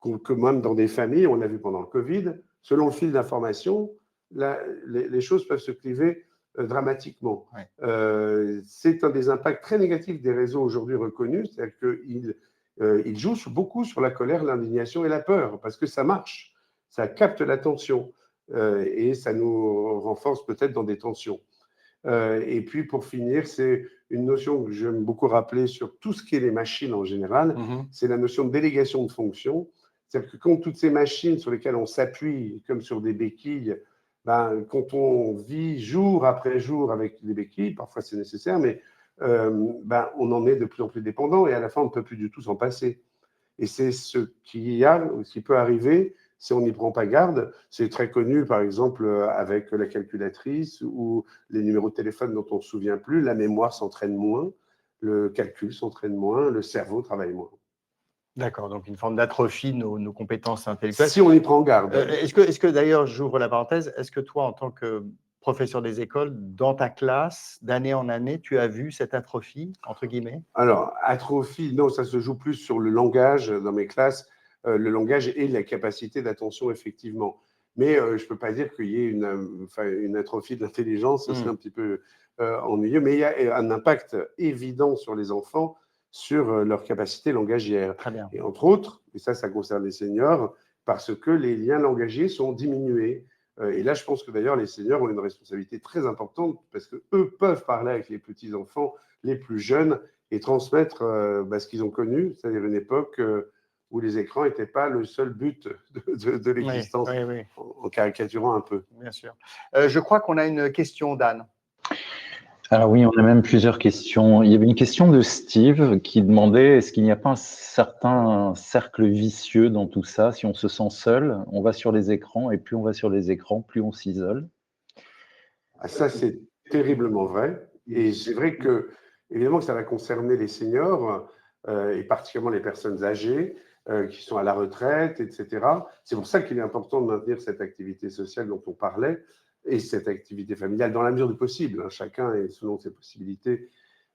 Speaker 3: que même dans des familles, on l'a vu pendant le Covid, selon le fil d'information, les choses peuvent se cliver dramatiquement. Ouais. C'est un des impacts très négatifs des réseaux aujourd'hui reconnus, c'est-à-dire qu'ils jouent beaucoup sur la colère, l'indignation et la peur, parce que ça marche, ça capte l'attention et ça nous renforce peut-être dans des tensions. Et puis pour finir, c'est une notion que j'aime beaucoup rappeler sur tout ce qui est les machines en général, c'est la notion de délégation de fonction. C'est-à-dire que quand toutes ces machines sur lesquelles on s'appuie comme sur des béquilles, quand on vit jour après jour avec les béquilles, parfois c'est nécessaire, mais on en est de plus en plus dépendant et à la fin on ne peut plus du tout s'en passer. Et c'est ce qui peut arriver si on n'y prend pas garde. C'est très connu, par exemple, avec la calculatrice ou les numéros de téléphone dont on ne se souvient plus. La mémoire s'entraîne moins, le calcul s'entraîne moins, le cerveau travaille moins.
Speaker 2: D'accord, donc une forme d'atrophie de nos compétences intellectuelles.
Speaker 3: Si on y prend garde.
Speaker 2: Est-ce que d'ailleurs, j'ouvre la parenthèse, est-ce que toi, en tant que professeur des écoles, dans ta classe, d'année en année, tu as vu cette atrophie, entre guillemets?
Speaker 3: Alors, atrophie, non, ça se joue plus sur le langage dans mes classes. Le langage et la capacité d'attention, effectivement. Mais je ne peux pas dire qu'il y ait une atrophie de l'intelligence, ça serait un petit peu ennuyeux, mais il y a un impact évident sur les enfants, sur leur capacité langagière.
Speaker 2: Très bien.
Speaker 3: Et entre autres, et ça concerne les seniors, parce que les liens langagiers sont diminués. Et là, je pense que d'ailleurs, les seniors ont une responsabilité très importante, parce qu'eux peuvent parler avec les petits-enfants, les plus jeunes, et transmettre ce qu'ils ont connu, c'est-à-dire une époque où les écrans n'étaient pas le seul but de l'existence,
Speaker 2: oui.
Speaker 3: en caricaturant un peu.
Speaker 2: Bien sûr. Je crois qu'on a une question d'Anne.
Speaker 4: Alors oui, on a même plusieurs questions. Il y avait une question de Steve qui demandait est-ce qu'il n'y a pas un certain cercle vicieux dans tout ça? Si on se sent seul, on va sur les écrans et plus on va sur les écrans, plus on s'isole.
Speaker 3: Ah, ça, c'est terriblement vrai. Et c'est vrai que, évidemment, que ça va concerner les seniors et particulièrement les personnes âgées qui sont à la retraite, etc. C'est pour ça qu'il est important de maintenir cette activité sociale dont on parlait et cette activité familiale dans la mesure du possible. Hein, chacun est selon ses possibilités.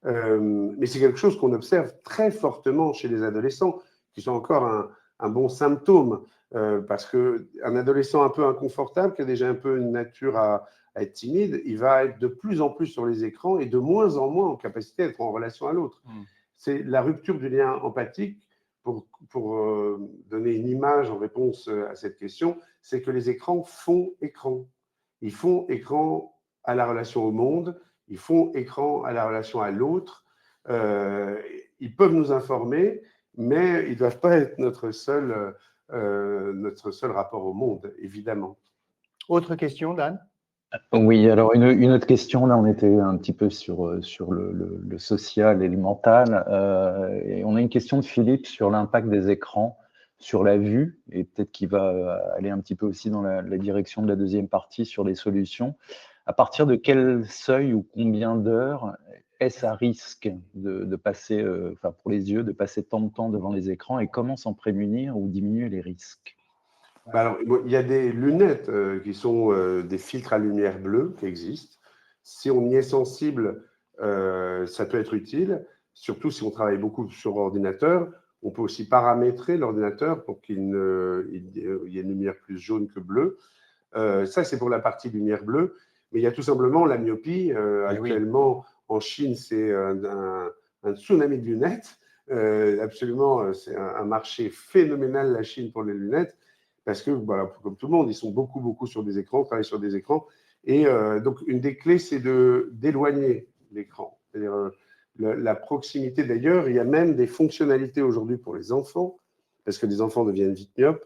Speaker 3: Mais c'est quelque chose qu'on observe très fortement chez les adolescents, qui sont encore un bon symptôme, parce qu'un adolescent un peu inconfortable, qui a déjà un peu une nature à être timide, il va être de plus en plus sur les écrans et de moins en moins en capacité d'être en relation à l'autre. C'est la rupture du lien empathique. Pour donner une image en réponse à cette question, c'est que les écrans font écran. Ils font écran à la relation au monde, ils font écran à la relation à l'autre. Ils peuvent nous informer, mais ils ne doivent pas être notre seul rapport au monde, évidemment.
Speaker 2: Autre question, Dan?
Speaker 4: Oui, alors une autre question, là on était un petit peu sur le social et le mental, et on a une question de Philippe sur l'impact des écrans sur la vue, et peut-être qu'il va aller un petit peu aussi dans la direction de la deuxième partie sur les solutions. À partir de quel seuil ou combien d'heures est-ce à risque de passer, enfin pour les yeux, de passer tant de temps devant les écrans, et comment s'en prémunir ou diminuer les risques?
Speaker 3: Alors, il y a des lunettes qui sont des filtres à lumière bleue qui existent. Si on y est sensible, ça peut être utile, surtout si on travaille beaucoup sur ordinateur. On peut aussi paramétrer l'ordinateur pour qu'il y ait une lumière plus jaune que bleue. Ça, c'est pour la partie lumière bleue. Mais il y a tout simplement la myopie. Actuellement, en Chine, c'est un tsunami de lunettes. Absolument, c'est un marché phénoménal, la Chine, pour les lunettes. Parce que, voilà, comme tout le monde, ils sont beaucoup sur des écrans, travaillent sur des écrans. Et donc, une des clés, c'est d'éloigner l'écran. C'est-à-dire la proximité. D'ailleurs, il y a même des fonctionnalités aujourd'hui pour les enfants, parce que les enfants deviennent vite myopes,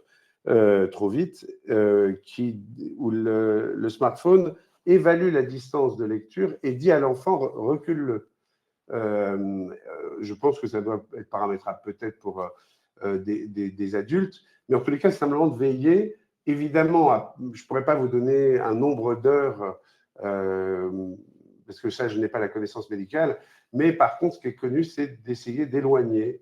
Speaker 3: trop vite, où le smartphone évalue la distance de lecture et dit à l'enfant, recule-le. Je pense que ça doit être paramétrable peut-être pour des adultes. Mais en tous les cas, c'est simplement de veiller. Évidemment, je ne pourrais pas vous donner un nombre d'heures, parce que ça, je n'ai pas la connaissance médicale. Mais par contre, ce qui est connu, c'est d'essayer d'éloigner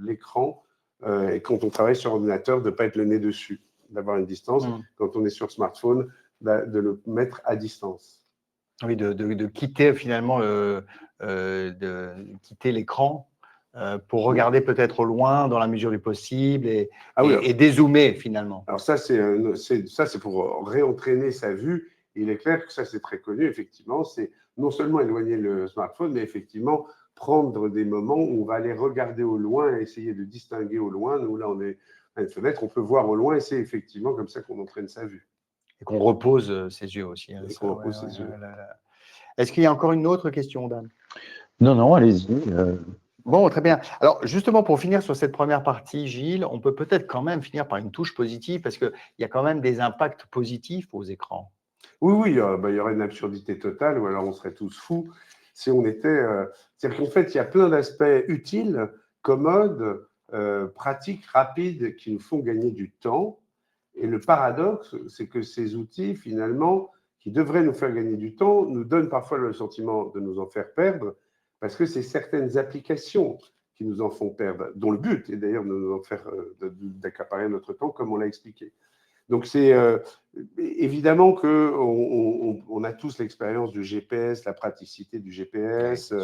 Speaker 3: l'écran. Et quand on travaille sur ordinateur, de ne pas être le nez dessus, d'avoir une distance. Quand on est sur smartphone, de le mettre à distance.
Speaker 2: Oui, de quitter finalement quitter l'écran pour regarder peut-être au loin dans la mesure du possible et dézoomer finalement.
Speaker 3: Alors ça, c'est pour réentraîner sa vue. Il est clair que ça, c'est très connu, effectivement. C'est non seulement éloigner le smartphone, mais effectivement prendre des moments où on va aller regarder au loin et essayer de distinguer au loin. Nous, là, on est à une fenêtre, on peut voir au loin et c'est effectivement comme ça qu'on entraîne sa vue.
Speaker 2: Et qu'on repose ses yeux aussi. Hein,
Speaker 3: ses yeux.
Speaker 2: Est-ce qu'il y a encore une autre question, Dan?
Speaker 4: Non, allez-y.
Speaker 2: Bon, très bien. Alors, justement, pour finir sur cette première partie, Gilles, on peut peut-être quand même finir par une touche positive parce qu'il y a quand même des impacts positifs aux écrans.
Speaker 3: Oui, il y aurait une absurdité totale ou alors on serait tous fous si on était… C'est-à-dire qu'en fait, il y a plein d'aspects utiles, commodes, pratiques, rapides, qui nous font gagner du temps. Et le paradoxe, c'est que ces outils, finalement, qui devraient nous faire gagner du temps, nous donnent parfois le sentiment de nous en faire perdre, parce que c'est certaines applications qui nous en font perdre, dont le but est d'ailleurs de nous en faire d'accaparer notre temps, comme on l'a expliqué. Donc c'est évidemment qu'on a tous l'expérience du GPS, la praticité du GPS.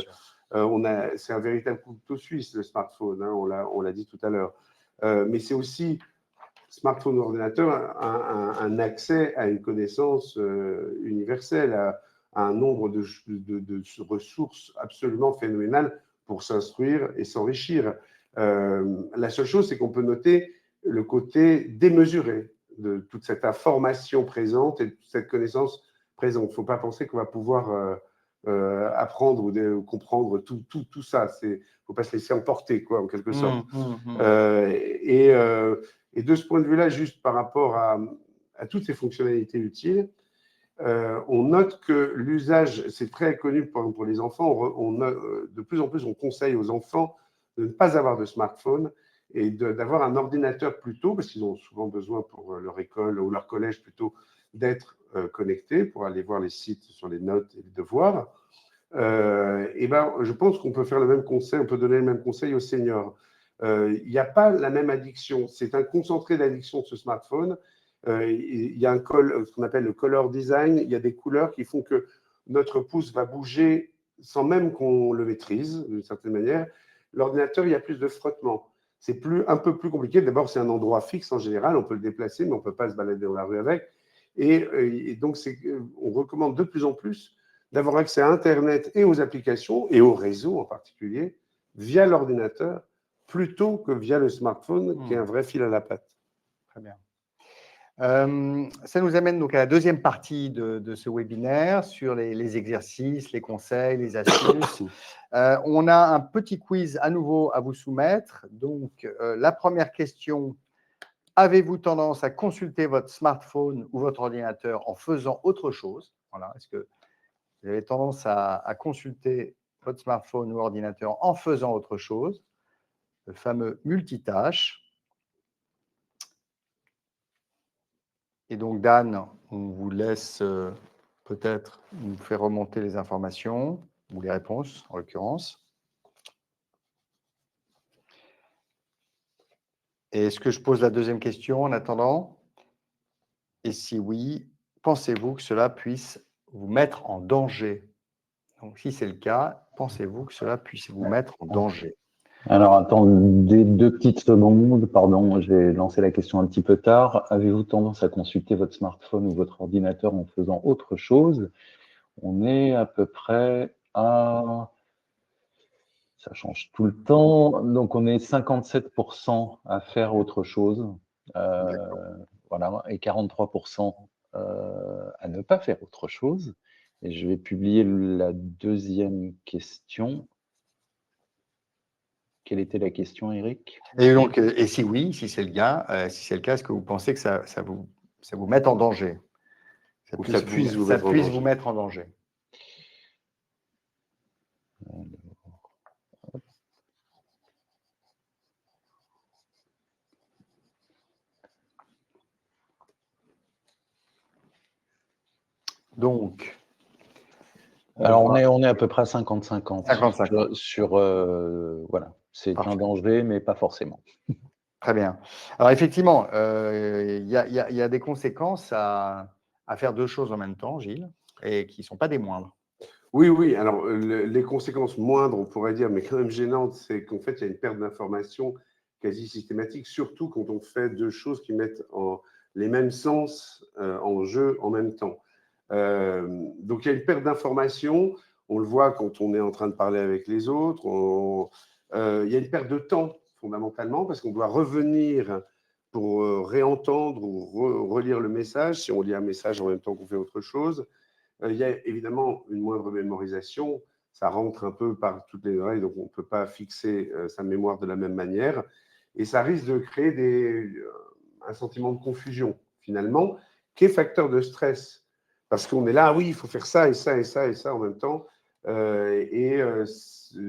Speaker 3: C'est un véritable couteau suisse, le smartphone, hein, on l'a dit tout à l'heure. Mais c'est aussi, smartphone ou ordinateur, un accès à une connaissance universelle, à un nombre de ressources absolument phénoménales pour s'instruire et s'enrichir. La seule chose, c'est qu'on peut noter le côté démesuré de toute cette information présente et de toute cette connaissance présente. Il ne faut pas penser qu'on va pouvoir apprendre ou comprendre tout ça. Il ne faut pas se laisser emporter, quoi, en quelque sorte. Et de ce point de vue-là, juste par rapport à toutes ces fonctionnalités utiles, on note que l'usage, c'est très connu pour les enfants, de plus en plus on conseille aux enfants de ne pas avoir de smartphone et d'avoir un ordinateur plutôt, parce qu'ils ont souvent besoin pour leur école ou leur collège plutôt d'être connectés pour aller voir les sites sur les notes et les devoirs. Et ben, je pense qu'on peut faire le même conseil, on peut donner le même conseil aux seniors. Il n'y a pas la même addiction, c'est un concentré d'addiction de ce smartphone. Il y a ce qu'on appelle le color design, il y a des couleurs qui font que notre pouce va bouger sans même qu'on le maîtrise, d'une certaine manière. L'ordinateur, il y a plus de frottement. C'est un peu plus compliqué. D'abord, c'est un endroit fixe en général, on peut le déplacer, mais on ne peut pas se balader dans la rue avec. Et donc, on recommande de plus en plus d'avoir accès à Internet et aux applications, et au réseau en particulier, via l'ordinateur, plutôt que via le smartphone, qui est un vrai fil à la patte.
Speaker 2: Très bien. Ça nous amène donc à la deuxième partie de ce webinaire sur les exercices, les conseils, les astuces. On a un petit quiz à nouveau à vous soumettre. Donc, la première question, avez-vous tendance à consulter votre smartphone ou votre ordinateur en faisant autre chose? Voilà. Est-ce que vous avez tendance à consulter votre smartphone ou ordinateur en faisant autre chose? Le fameux multitâche. Et donc, Dan, on vous laisse peut-être nous faire remonter les informations, ou les réponses, en l'occurrence. Et est-ce que je pose la deuxième question en attendant? Et si oui, pensez-vous que cela puisse vous mettre en danger? Donc, si c'est le cas, pensez-vous que cela puisse vous mettre en danger?
Speaker 4: Alors, attendez 2 petites secondes. Pardon, j'ai lancé la question un petit peu tard. Avez-vous tendance à consulter votre smartphone ou votre ordinateur en faisant autre chose? On est à peu près à... Ça change tout le temps. Donc, on est 57% à faire autre chose. Voilà, et 43% à ne pas faire autre chose. Et je vais publier la deuxième question. Quelle était la question, Eric?
Speaker 2: Et donc, et si oui, si c'est le cas, est-ce que vous pensez que ça vous mette en danger? Ça puisse vous mettre en danger. Donc,
Speaker 4: alors on est à peu près à 50-50
Speaker 2: 50-50.
Speaker 4: Voilà, c'est un danger, mais pas forcément.
Speaker 2: Très bien. Alors effectivement, il y a des conséquences à faire 2 choses en même temps, Gilles, et qui ne sont pas des moindres.
Speaker 3: Oui. Alors, les conséquences moindres, on pourrait dire, mais quand même gênantes, c'est qu'en fait, il y a une perte d'information quasi systématique, surtout quand on fait 2 choses qui mettent les mêmes sens en jeu en même temps. Donc, il y a une perte d'information. On le voit quand on est en train de parler avec les autres. Il y a une perte de temps, fondamentalement, parce qu'on doit revenir pour réentendre ou relire le message, si on lit un message en même temps qu'on fait autre chose. Il y a évidemment une moindre mémorisation, ça rentre un peu par toutes les oreilles, donc on ne peut pas fixer sa mémoire de la même manière, et ça risque de créer un sentiment de confusion, finalement, qui est facteur de stress, parce qu'on est là, oui, il faut faire ça et ça et ça et ça en même temps,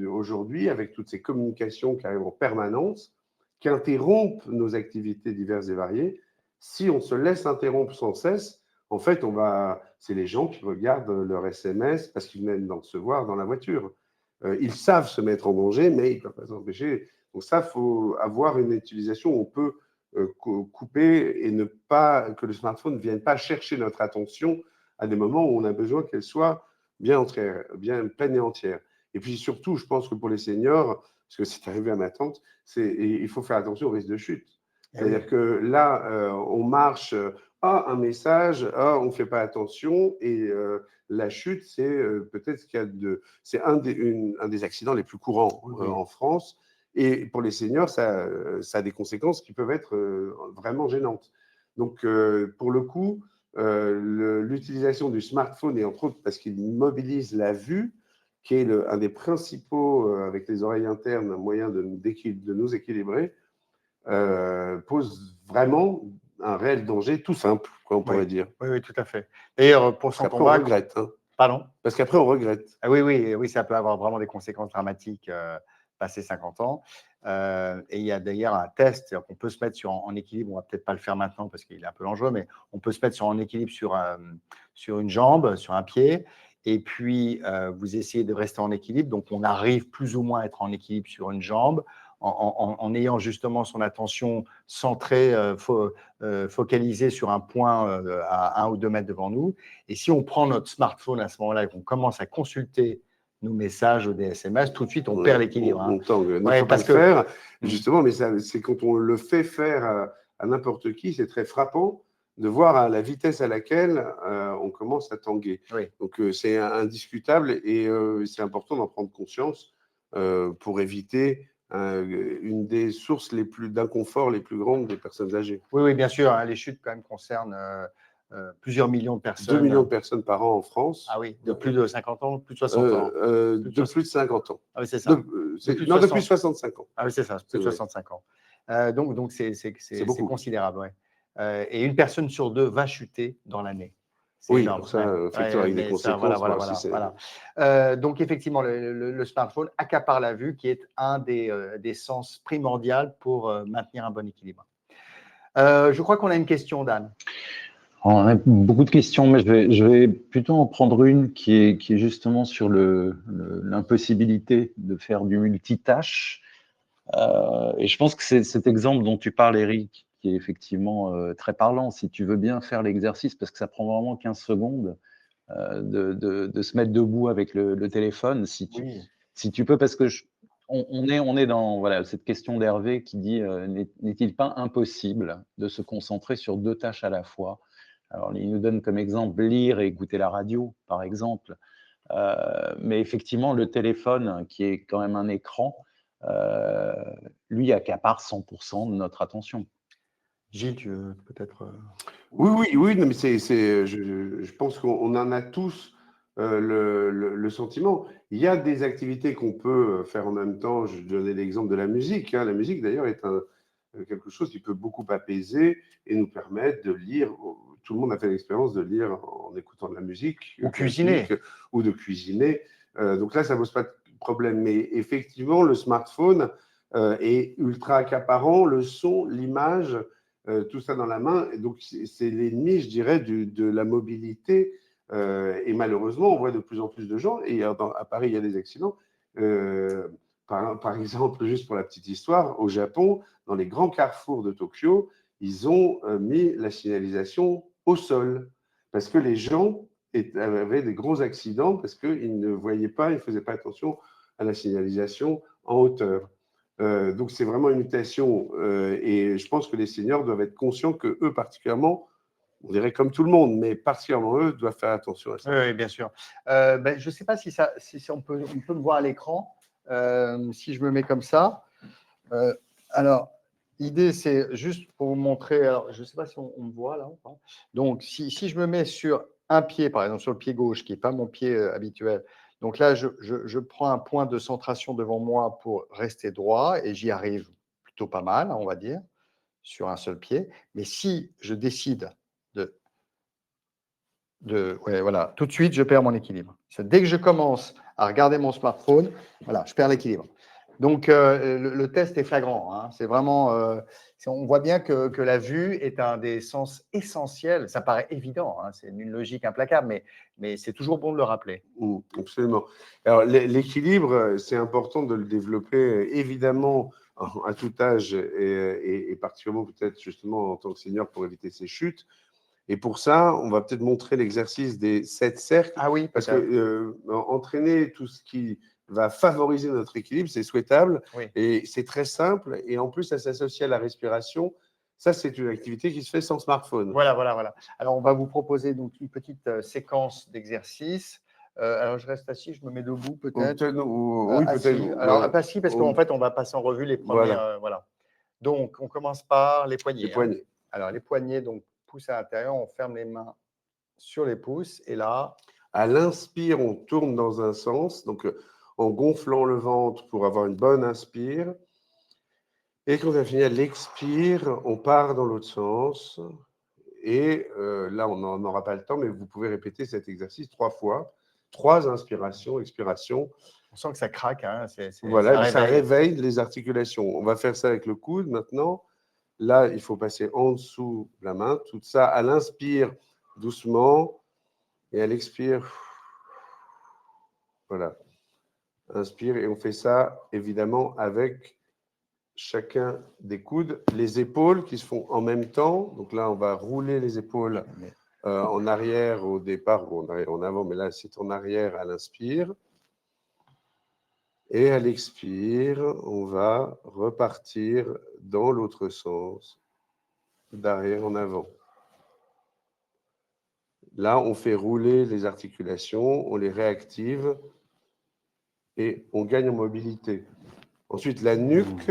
Speaker 3: aujourd'hui, avec toutes ces communications qui arrivent en permanence, qui interrompent nos activités diverses et variées, si on se laisse interrompre sans cesse, en fait, c'est les gens qui regardent leur SMS parce qu'ils viennent d'en recevoir dans la voiture. Ils savent se mettre en danger, mais ils ne peuvent pas s'empêcher. Donc ça, il faut avoir une utilisation où on peut couper et ne pas que le smartphone ne vienne pas chercher notre attention à des moments où on a besoin qu'elle soit bien pleine et entière. Et puis surtout, je pense que pour les seniors, parce que c'est arrivé à ma tante, il faut faire attention au risque de chute. C'est-à-dire que là, on marche, un message, on ne fait pas attention, et la chute, c'est peut-être c'est un des accidents les plus courants en France. Et pour les seniors, ça a des conséquences qui peuvent être vraiment gênantes. Donc, pour le coup, l'utilisation du smartphone, et entre autres parce qu'il mobilise la vue, qui est un des principaux, avec les oreilles internes, un moyen de nous équilibrer, pose vraiment un réel danger tout simple, quoi, on pourrait dire.
Speaker 2: Oui, tout à fait. D'ailleurs, pour
Speaker 3: Parce
Speaker 2: son
Speaker 3: qu'après,
Speaker 2: combat…
Speaker 3: on regrette. Hein.
Speaker 2: Pardon?
Speaker 3: Parce qu'après, on regrette.
Speaker 2: Ah oui, ça peut avoir vraiment des conséquences dramatiques passé 50 ans. Et il y a d'ailleurs un test qu'on peut se mettre en équilibre. On ne va peut-être pas le faire maintenant parce qu'il est un peu dangereux, mais on peut se mettre en équilibre sur une jambe, sur un pied. Et puis, vous essayez de rester en équilibre. Donc, on arrive plus ou moins à être en équilibre sur une jambe en ayant justement son attention centrée, focalisée sur un point à 1 ou 2 mètres devant nous. Et si on prend notre smartphone à ce moment-là et qu'on commence à consulter nos messages ou des SMS, tout de suite, on perd l'équilibre.
Speaker 3: On tangue. Il ne
Speaker 2: Ouais,
Speaker 3: faut pas
Speaker 2: parce
Speaker 3: le faire,
Speaker 2: que…
Speaker 3: justement, mais c'est quand on le fait faire à n'importe qui, c'est très frappant de voir à la vitesse à laquelle on commence à tanguer.
Speaker 2: Oui.
Speaker 3: Donc, c'est indiscutable et c'est important d'en prendre conscience pour éviter une des sources d'inconfort les plus grandes des personnes âgées.
Speaker 2: Oui, bien sûr. Hein, les chutes, quand même, concernent plusieurs millions de personnes.
Speaker 3: 2 millions de personnes par an en France.
Speaker 2: Ah oui, de plus de 50 ans, plus de 60 ans.
Speaker 3: De plus de 50 ans.
Speaker 2: Ah oui, c'est ça.
Speaker 3: Depuis 65 ans.
Speaker 2: Ah oui, c'est ça, plus de 65 ans. Donc, c'est considérable. Ouais. Et une personne sur 2 va chuter dans l'année.
Speaker 3: Oui,
Speaker 2: énorme,
Speaker 3: pour ça, facteur avec des conséquences.
Speaker 2: Voilà. Donc, effectivement, le smartphone accapare la vue, qui est un des sens primordiaux pour maintenir un bon équilibre. Je crois qu'on a une question, Dan.
Speaker 4: On a beaucoup de questions, mais je vais plutôt en prendre une qui est justement sur l'impossibilité de faire du multitâche. Et je pense que c'est cet exemple dont tu parles, Eric, qui est effectivement très parlant. Si tu veux bien faire l'exercice, parce que ça prend vraiment 15 secondes de se mettre debout avec le téléphone, si tu peux, parce que on est dans cette question d'Hervé qui dit n'est-il pas impossible de se concentrer sur 2 tâches à la fois? Alors, il nous donne comme exemple lire et écouter la radio, par exemple. Mais effectivement, le téléphone, qui est quand même un écran, lui accapare 100% de notre attention.
Speaker 2: Gilles, tu veux peut-être…
Speaker 3: Oui, non, mais je pense qu'on en a tous le sentiment. Il y a des activités qu'on peut faire en même temps. Je donnais l'exemple de la musique. Hein. La musique, d'ailleurs, est quelque chose qui peut beaucoup apaiser et nous permettre de lire. Tout le monde a fait l'expérience de lire en écoutant de la musique.
Speaker 2: Ou cuisiner.
Speaker 3: Ou de cuisiner. Donc là, ça ne pose pas de problème. Mais effectivement, le smartphone est ultra accaparant. Le son, l'image, tout ça dans la main. Et donc, c'est l'ennemi, je dirais, de la mobilité. Et malheureusement, on voit de plus en plus de gens. Et à Paris, il y a des accidents. Par exemple, juste pour la petite histoire, au Japon, dans les grands carrefours de Tokyo, ils ont mis la signalisation au sol parce que les gens avaient des gros accidents parce qu'ils ne voyaient pas, ils ne faisaient pas attention à la signalisation en hauteur. Donc, c'est vraiment une mutation et je pense que les seniors doivent être conscients qu'eux, particulièrement, on dirait comme tout le monde, mais particulièrement eux, doivent faire attention à ça.
Speaker 2: Oui, bien sûr. Je ne sais pas si on peut me voir à l'écran. Si je me mets comme ça. Alors, l'idée, c'est juste pour vous montrer. Alors, je ne sais pas si on me voit là. Donc, si je me mets sur un pied, par exemple, sur le pied gauche, qui n'est pas mon pied habituel, donc là, je prends un point de centration devant moi pour rester droit et j'y arrive plutôt pas mal, on va dire, sur un seul pied. Mais si je décide voilà, tout de suite, je perds mon équilibre. Dès que je commence à regarder mon smartphone, voilà, je perds l'équilibre. Donc, le test est flagrant. Hein. C'est vraiment, on voit bien que la vue est un des sens essentiels. Ça paraît évident, hein, c'est une logique implacable, mais c'est toujours bon de le rappeler.
Speaker 3: Absolument. Alors, l'équilibre, c'est important de le développer, évidemment, à tout âge et particulièrement peut-être justement en tant que senior pour éviter ces chutes. Et pour ça, on va peut-être montrer l'exercice des 7 cercles.
Speaker 2: Ah oui,
Speaker 3: parce que entraîner tout ce qui va favoriser notre équilibre, c'est souhaitable.
Speaker 2: Oui.
Speaker 3: Et c'est très simple. Et en plus, ça s'associe à la respiration. Ça, c'est une activité qui se fait sans smartphone.
Speaker 2: Voilà. Alors, on va vous proposer donc une petite séquence d'exercices. Alors, je reste assis, je me mets debout peut-être.
Speaker 3: Oui, peut-être.
Speaker 2: Alors, pas assis parce qu'en fait, on va passer en revue les premiers. Voilà. Donc, on commence par les poignets.
Speaker 3: Les poignets.
Speaker 2: Alors, les poignets, donc, pouce à l'intérieur, on ferme les mains sur les pouces. Et là,
Speaker 3: à l'inspire, on tourne dans un sens, donc en gonflant le ventre pour avoir une bonne inspire. Et quand on a fini à l'expire, on part dans l'autre sens. Et là, on n'aura pas le temps, mais vous pouvez répéter cet exercice 3 fois. 3 inspirations, expirations.
Speaker 2: on sent que ça craque. Hein,
Speaker 3: Voilà, ça
Speaker 2: réveille.
Speaker 3: réveille les articulations. On va faire ça avec le coude maintenant. Là, il faut passer en dessous de la main. Tout ça à l'inspire, doucement. Et à l'expire, voilà. Inspire. Et on fait ça, évidemment, avec chacun des coudes. Les épaules qui se font en même temps. Donc là, on va rouler les épaules en arrière au départ, ou en avant, mais là, c'est en arrière à l'inspire. Et à l'expire, on va repartir dans l'autre sens, d'arrière en avant. Là, on fait rouler les articulations, on les réactive et on gagne en mobilité. Ensuite, la nuque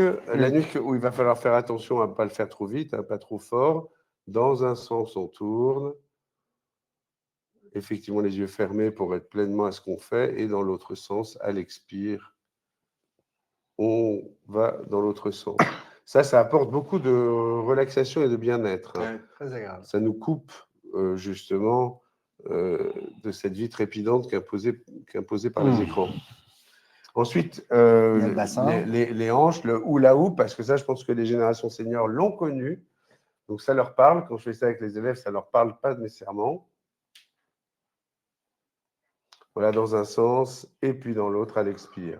Speaker 3: où il va falloir faire attention à ne pas le faire trop vite, pas trop fort. Dans un sens, on tourne. Effectivement, les yeux fermés pour être pleinement à ce qu'on fait. Et dans l'autre sens, à l'expire, on va dans l'autre sens. Ça apporte beaucoup de relaxation et de bien-être.
Speaker 2: Ouais, très agréable.
Speaker 3: Ça nous coupe justement de cette vie trépidante qu'imposée par les écrans. Ensuite, les hanches, le hula hoop, parce que ça, je pense que les générations seniors l'ont connu. Donc, ça leur parle. Quand je fais ça avec les élèves, ça ne leur parle pas nécessairement. Voilà, dans un sens, et puis dans l'autre, à l'expire.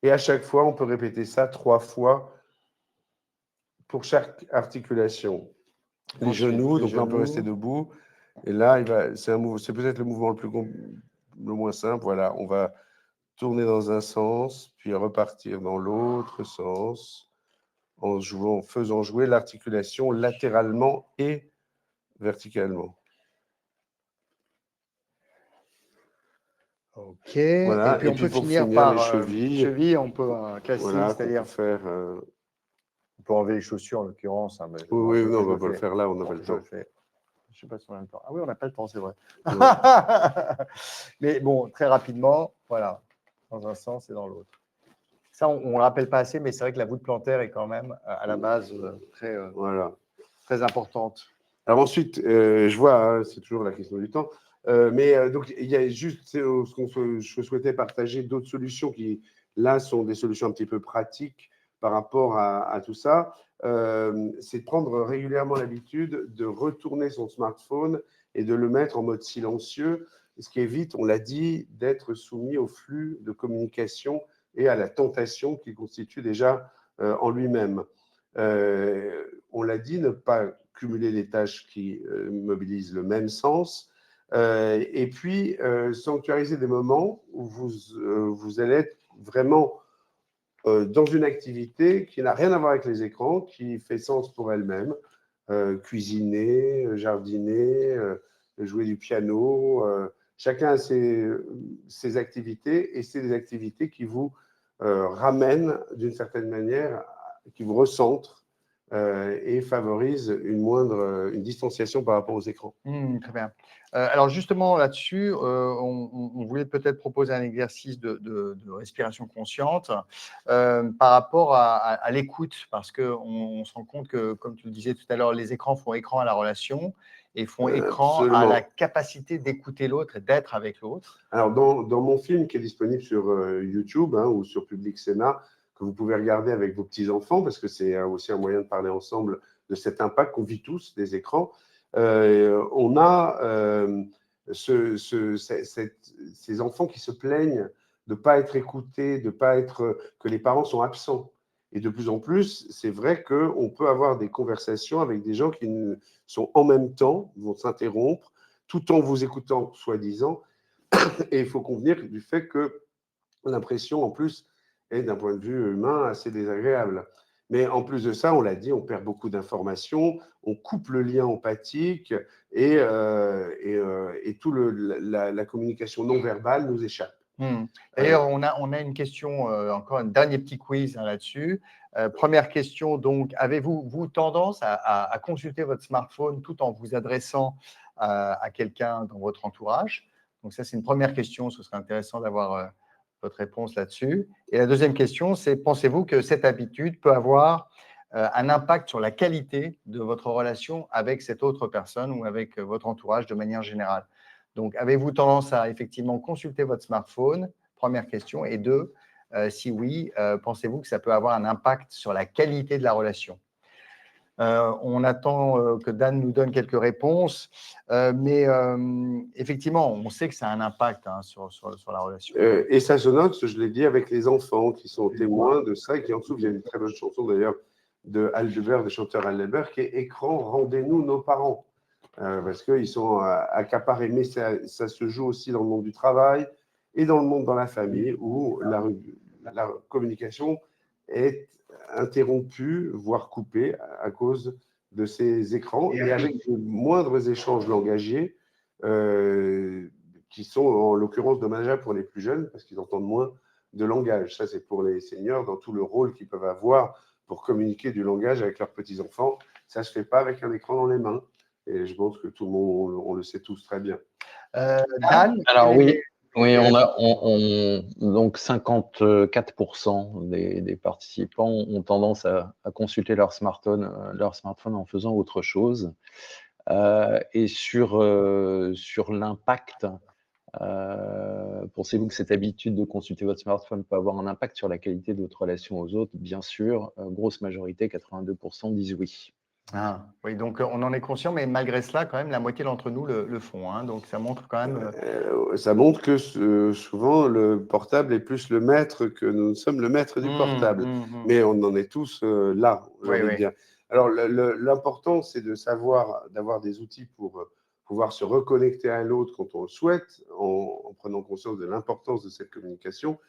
Speaker 3: Et à chaque fois, on peut répéter ça 3 fois pour chaque articulation. Les genoux, donc là, on peut rester debout. Et là, c'est peut-être le mouvement le moins simple. Voilà, on va tourner dans un sens, puis repartir dans l'autre en faisant jouer l'articulation latéralement et verticalement.
Speaker 2: Ok.
Speaker 3: Voilà.
Speaker 2: Et puis on peut
Speaker 3: pour
Speaker 2: finir par
Speaker 3: les chevilles.
Speaker 2: Chevilles, on peut un classique,
Speaker 3: Voilà,
Speaker 2: c'est-à-dire
Speaker 3: faire.
Speaker 2: On peut enlever les chaussures en l'occurrence. Hein,
Speaker 3: Oui, non, on va pas le faire là, on n'a pas le temps.
Speaker 2: Je ne sais pas si on a le temps. Ah oui, on n'a pas le temps, c'est vrai. Mais bon, très rapidement, voilà, dans un sens et dans l'autre. Ça, on ne le rappelle pas assez, mais c'est vrai que la voûte plantaire est quand même à la base très importante.
Speaker 3: Alors ensuite, je vois, hein, c'est toujours la question du temps, donc il y a juste je souhaitais partager d'autres solutions qui, là, sont des solutions un petit peu pratiques par rapport à tout ça. C'est de prendre régulièrement l'habitude de retourner son smartphone et de le mettre en mode silencieux, ce qui évite, on l'a dit, d'être soumis au flux de communication et à la tentation qu'il constitue déjà en lui-même. On l'a dit, ne pas cumuler les tâches qui mobilisent le même sens, et puis sanctuariser des moments où vous allez être vraiment dans une activité qui n'a rien à voir avec les écrans, qui fait sens pour elle-même, cuisiner, jardiner, jouer du piano, chacun a ses activités, et c'est des activités qui vous ramènent d'une certaine manière, qui vous recentrent et favorisent une distanciation par rapport aux écrans.
Speaker 2: Très bien. Alors justement là-dessus, on voulait peut-être proposer un exercice de respiration consciente par rapport à l'écoute, parce qu'on se rend compte que, comme tu le disais tout à l'heure, les écrans font écran à la relation et font écran à la capacité d'écouter l'autre et d'être avec l'autre.
Speaker 3: Alors dans mon film qui est disponible sur YouTube ou sur Public Sénat, que vous pouvez regarder avec vos petits-enfants, parce que c'est aussi un moyen de parler ensemble de cet impact qu'on vit tous des écrans, on a ces enfants qui se plaignent de ne pas être écoutés, que les parents sont absents. Et de plus en plus, c'est vrai qu'on peut avoir des conversations avec des gens qui sont en même temps, vont s'interrompre, tout en vous écoutant, soi-disant. Et il faut convenir du fait que l'impression, en plus, est d'un point de vue humain assez désagréable. Mais en plus de ça, on l'a dit, on perd beaucoup d'informations, on coupe le lien empathique et toute la communication non verbale nous échappe.
Speaker 2: D'ailleurs, on a une question, encore un dernier petit quiz là-dessus. Première question, donc, avez-vous tendance à consulter votre smartphone tout en vous adressant à quelqu'un dans votre entourage? Donc ça, c'est une première question. Ce serait intéressant d'avoir votre réponse là-dessus. Et la deuxième question, c'est pensez-vous que cette habitude peut avoir un impact sur la qualité de votre relation avec cette autre personne ou avec votre entourage de manière générale? Donc, avez-vous tendance à effectivement consulter votre smartphone? Première question. Et deux, si oui, pensez-vous que ça peut avoir un impact sur la qualité de la relation? On attend que Dan nous donne quelques réponses, mais effectivement, on sait que ça a un impact sur la relation.
Speaker 3: Et ça se note, je l'ai dit, avec les enfants qui sont témoins de ça et qui en souffrent. Il y a une très bonne chanson d'ailleurs de Aldebert, des chanteurs Aldebert, qui est « Écran, rendez-nous nos parents ». Parce qu'ils sont accaparés, mais ça se joue aussi dans le monde du travail et dans le monde dans la famille, où la communication est interrompue, voire coupée à cause de ces écrans, et avec de moindres échanges langagiers qui sont en l'occurrence dommageables pour les plus jeunes, parce qu'ils entendent moins de langage. Ça, c'est pour les seniors, dans tout le rôle qu'ils peuvent avoir pour communiquer du langage avec leurs petits-enfants. Ça ne se fait pas avec un écran dans les mains. Et je pense que tout le monde, on le sait tous très bien.
Speaker 2: Dan?
Speaker 4: Alors oui, donc 54% des participants ont tendance à consulter leur smartphone en faisant autre chose. Et sur l'impact, pensez-vous que cette habitude de consulter votre smartphone peut avoir un impact sur la qualité de votre relation aux autres? Bien sûr, grosse majorité, 82% disent oui.
Speaker 2: Ah, oui, donc on en est conscient, mais malgré cela, quand même, la moitié d'entre nous le font. Hein, donc ça montre quand même…
Speaker 3: ça montre que souvent, le portable est plus le maître que nous sommes le maître du portable. Mais on en est tous là, j'ai envie de dire. Alors, l'important, c'est de savoir, d'avoir des outils pour pouvoir se reconnecter à l'autre quand on le souhaite, en prenant conscience de l'importance de cette communication.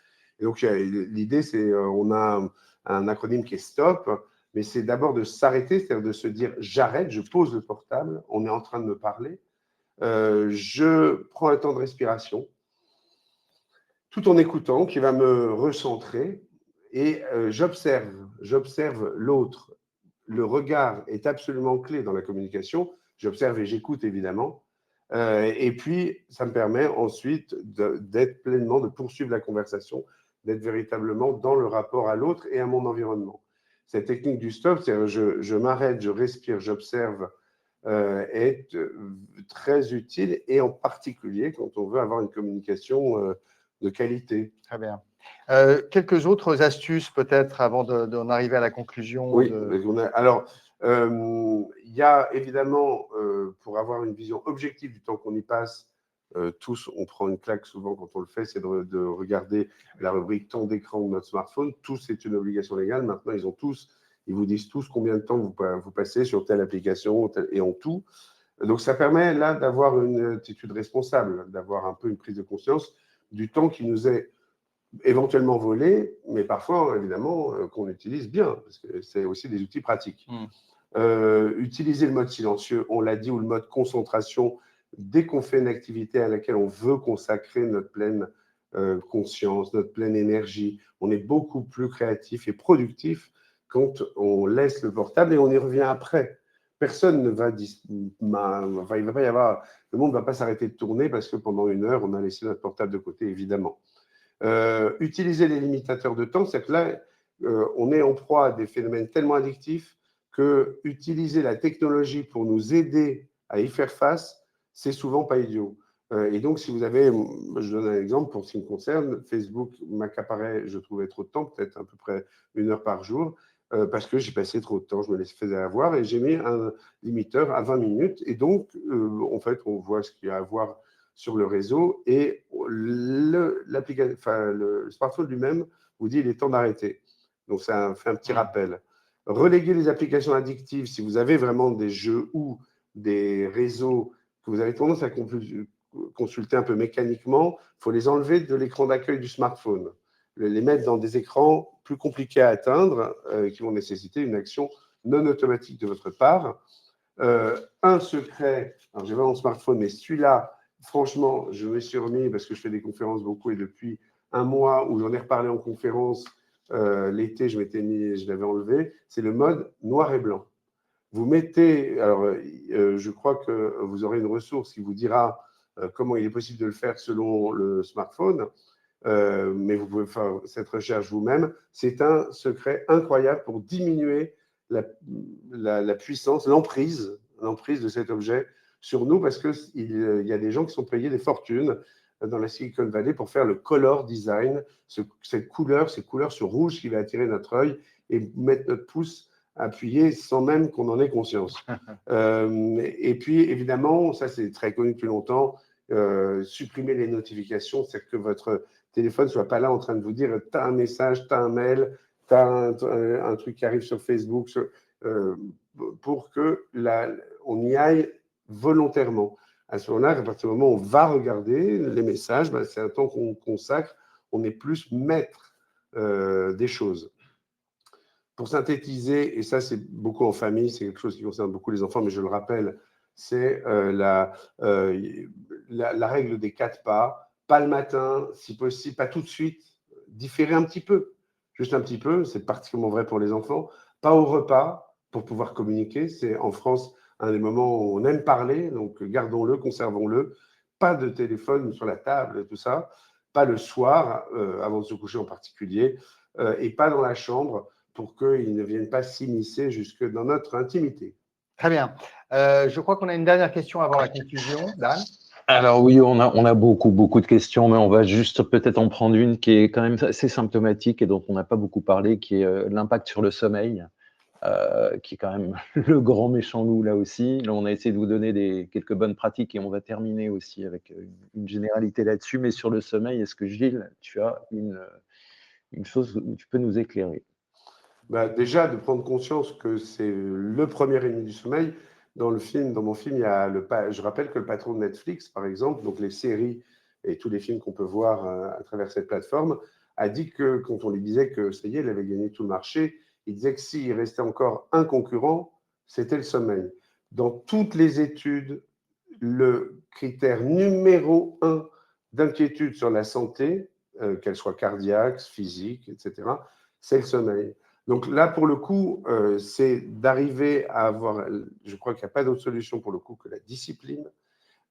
Speaker 3: Et donc, l'idée, c'est, on a un acronyme qui est STOP, mais c'est d'abord de s'arrêter, c'est-à-dire de se dire « j'arrête, je pose le portable, on est en train de me parler, je prends un temps de respiration, tout en écoutant, qui va me recentrer, et j'observe l'autre. Le regard est absolument clé dans la communication. J'observe et j'écoute, évidemment. Et puis, ça me permet ensuite d'être pleinement, de poursuivre la conversation, d'être véritablement dans le rapport à l'autre et à mon environnement. Cette technique du stop, c'est-à-dire je m'arrête, je respire, j'observe, est très utile, et en particulier quand on veut avoir une communication de qualité.
Speaker 2: Très bien. Quelques autres astuces peut-être avant d'en arriver à la conclusion.
Speaker 3: Oui, alors il y a évidemment, pour avoir une vision objective du temps qu'on y passe, tous, on prend une claque souvent quand on le fait, c'est de regarder la rubrique temps d'écran de notre smartphone. Tous, c'est une obligation légale. Maintenant, ils vous disent tous combien de temps vous passez sur telle application et en tout. Donc, ça permet là d'avoir une attitude responsable, d'avoir un peu une prise de conscience du temps qui nous est éventuellement volé, mais parfois, évidemment, qu'on utilise bien, parce que c'est aussi des outils pratiques. Utiliser le mode silencieux, on l'a dit, ou le mode concentration, dès qu'on fait une activité à laquelle on veut consacrer notre pleine conscience, notre pleine énergie, on est beaucoup plus créatif et productif quand on laisse le portable et on y revient après. Personne ne va il va pas y avoir, le monde ne va pas s'arrêter de tourner parce que pendant une heure, on a laissé notre portable de côté, évidemment. Utiliser les limitateurs de temps, c'est que là, on est en proie à des phénomènes tellement addictifs que utiliser la technologie pour nous aider à y faire face, c'est souvent pas idiot. Et donc, si vous avez, je donne un exemple pour ce qui me concerne, Facebook m'accaparait, je trouvais trop de temps, peut-être à peu près 1 heure par jour, parce que j'ai passé trop de temps, je me faisais avoir, et j'ai mis un limiteur à 20 minutes. Et donc, en fait, on voit ce qu'il y a à voir sur le réseau, et le smartphone lui-même vous dit il est temps d'arrêter. Donc, ça fait un petit rappel. Reléguer les applications addictives, si vous avez vraiment des jeux ou des réseaux que vous avez tendance à consulter un peu mécaniquement, il faut les enlever de l'écran d'accueil du smartphone, les mettre dans des écrans plus compliqués à atteindre, qui vont nécessiter une action non automatique de votre part. Un secret, alors j'ai pas mon smartphone, mais celui-là, franchement, je me suis remis parce que je fais des conférences beaucoup, et depuis un mois où j'en ai reparlé en conférence, l'été, je l'avais enlevé, c'est le mode noir et blanc. vous mettez, alors je crois que vous aurez une ressource qui vous dira comment il est possible de le faire selon le smartphone, mais vous pouvez faire cette recherche vous-même. C'est un secret incroyable pour diminuer la puissance, l'emprise de cet objet sur nous, parce qu'il y a des gens qui sont payés des fortunes dans la Silicon Valley pour faire le color design, ces couleurs sur rouge qui va attirer notre œil et mettre notre pouce appuyé sans même qu'on en ait conscience. Et puis, évidemment, ça c'est très connu depuis longtemps, supprimer les notifications, c'est-à-dire que votre téléphone ne soit pas là en train de vous dire « tu as un message, tu as un mail, tu as un truc qui arrive sur Facebook pour qu'on y aille volontairement. À ce moment-là, à partir du moment où on va regarder les messages, ben, c'est un temps qu'on consacre, on est plus maître des choses. Pour synthétiser, et ça c'est beaucoup en famille, c'est quelque chose qui concerne beaucoup les enfants, mais je le rappelle, c'est la règle des 4 pas le matin, si possible, pas tout de suite, différer un petit peu, juste un petit peu, c'est particulièrement vrai pour les enfants, pas au repas pour pouvoir communiquer, c'est en France un des moments où on aime parler, donc gardons-le, conservons-le, pas de téléphone sur la table, tout ça, pas le soir, avant de se coucher en particulier, et pas dans la chambre, pour qu'ils ne viennent pas s'immiscer jusque dans notre intimité.
Speaker 2: Très bien. Je crois qu'on a une dernière question avant la conclusion. Dan ?
Speaker 4: Alors oui, on a beaucoup de questions, mais on va juste peut-être en prendre une qui est quand même assez symptomatique et dont on n'a pas beaucoup parlé, qui est l'impact sur le sommeil, qui est quand même le grand méchant loup là aussi. Là, on a essayé de vous donner quelques bonnes pratiques et on va terminer aussi avec une généralité là-dessus. Mais sur le sommeil, est-ce que Gilles, tu as une chose où tu peux nous éclairer ?
Speaker 3: Bah, déjà, de prendre conscience que c'est le premier ennemi du sommeil. Dans mon film, il y a je rappelle que le patron de Netflix, par exemple, donc les séries et tous les films qu'on peut voir à travers cette plateforme, a dit que quand on lui disait que ça y est, il avait gagné tout le marché, il disait que s'il restait encore un concurrent, c'était le sommeil. Dans toutes les études, le critère numéro 1 d'inquiétude sur la santé, qu'elle soit cardiaque, physique, etc., c'est le sommeil. Donc là, pour le coup, c'est d'arriver à avoir, je crois qu'il n'y a pas d'autre solution pour le coup que la discipline,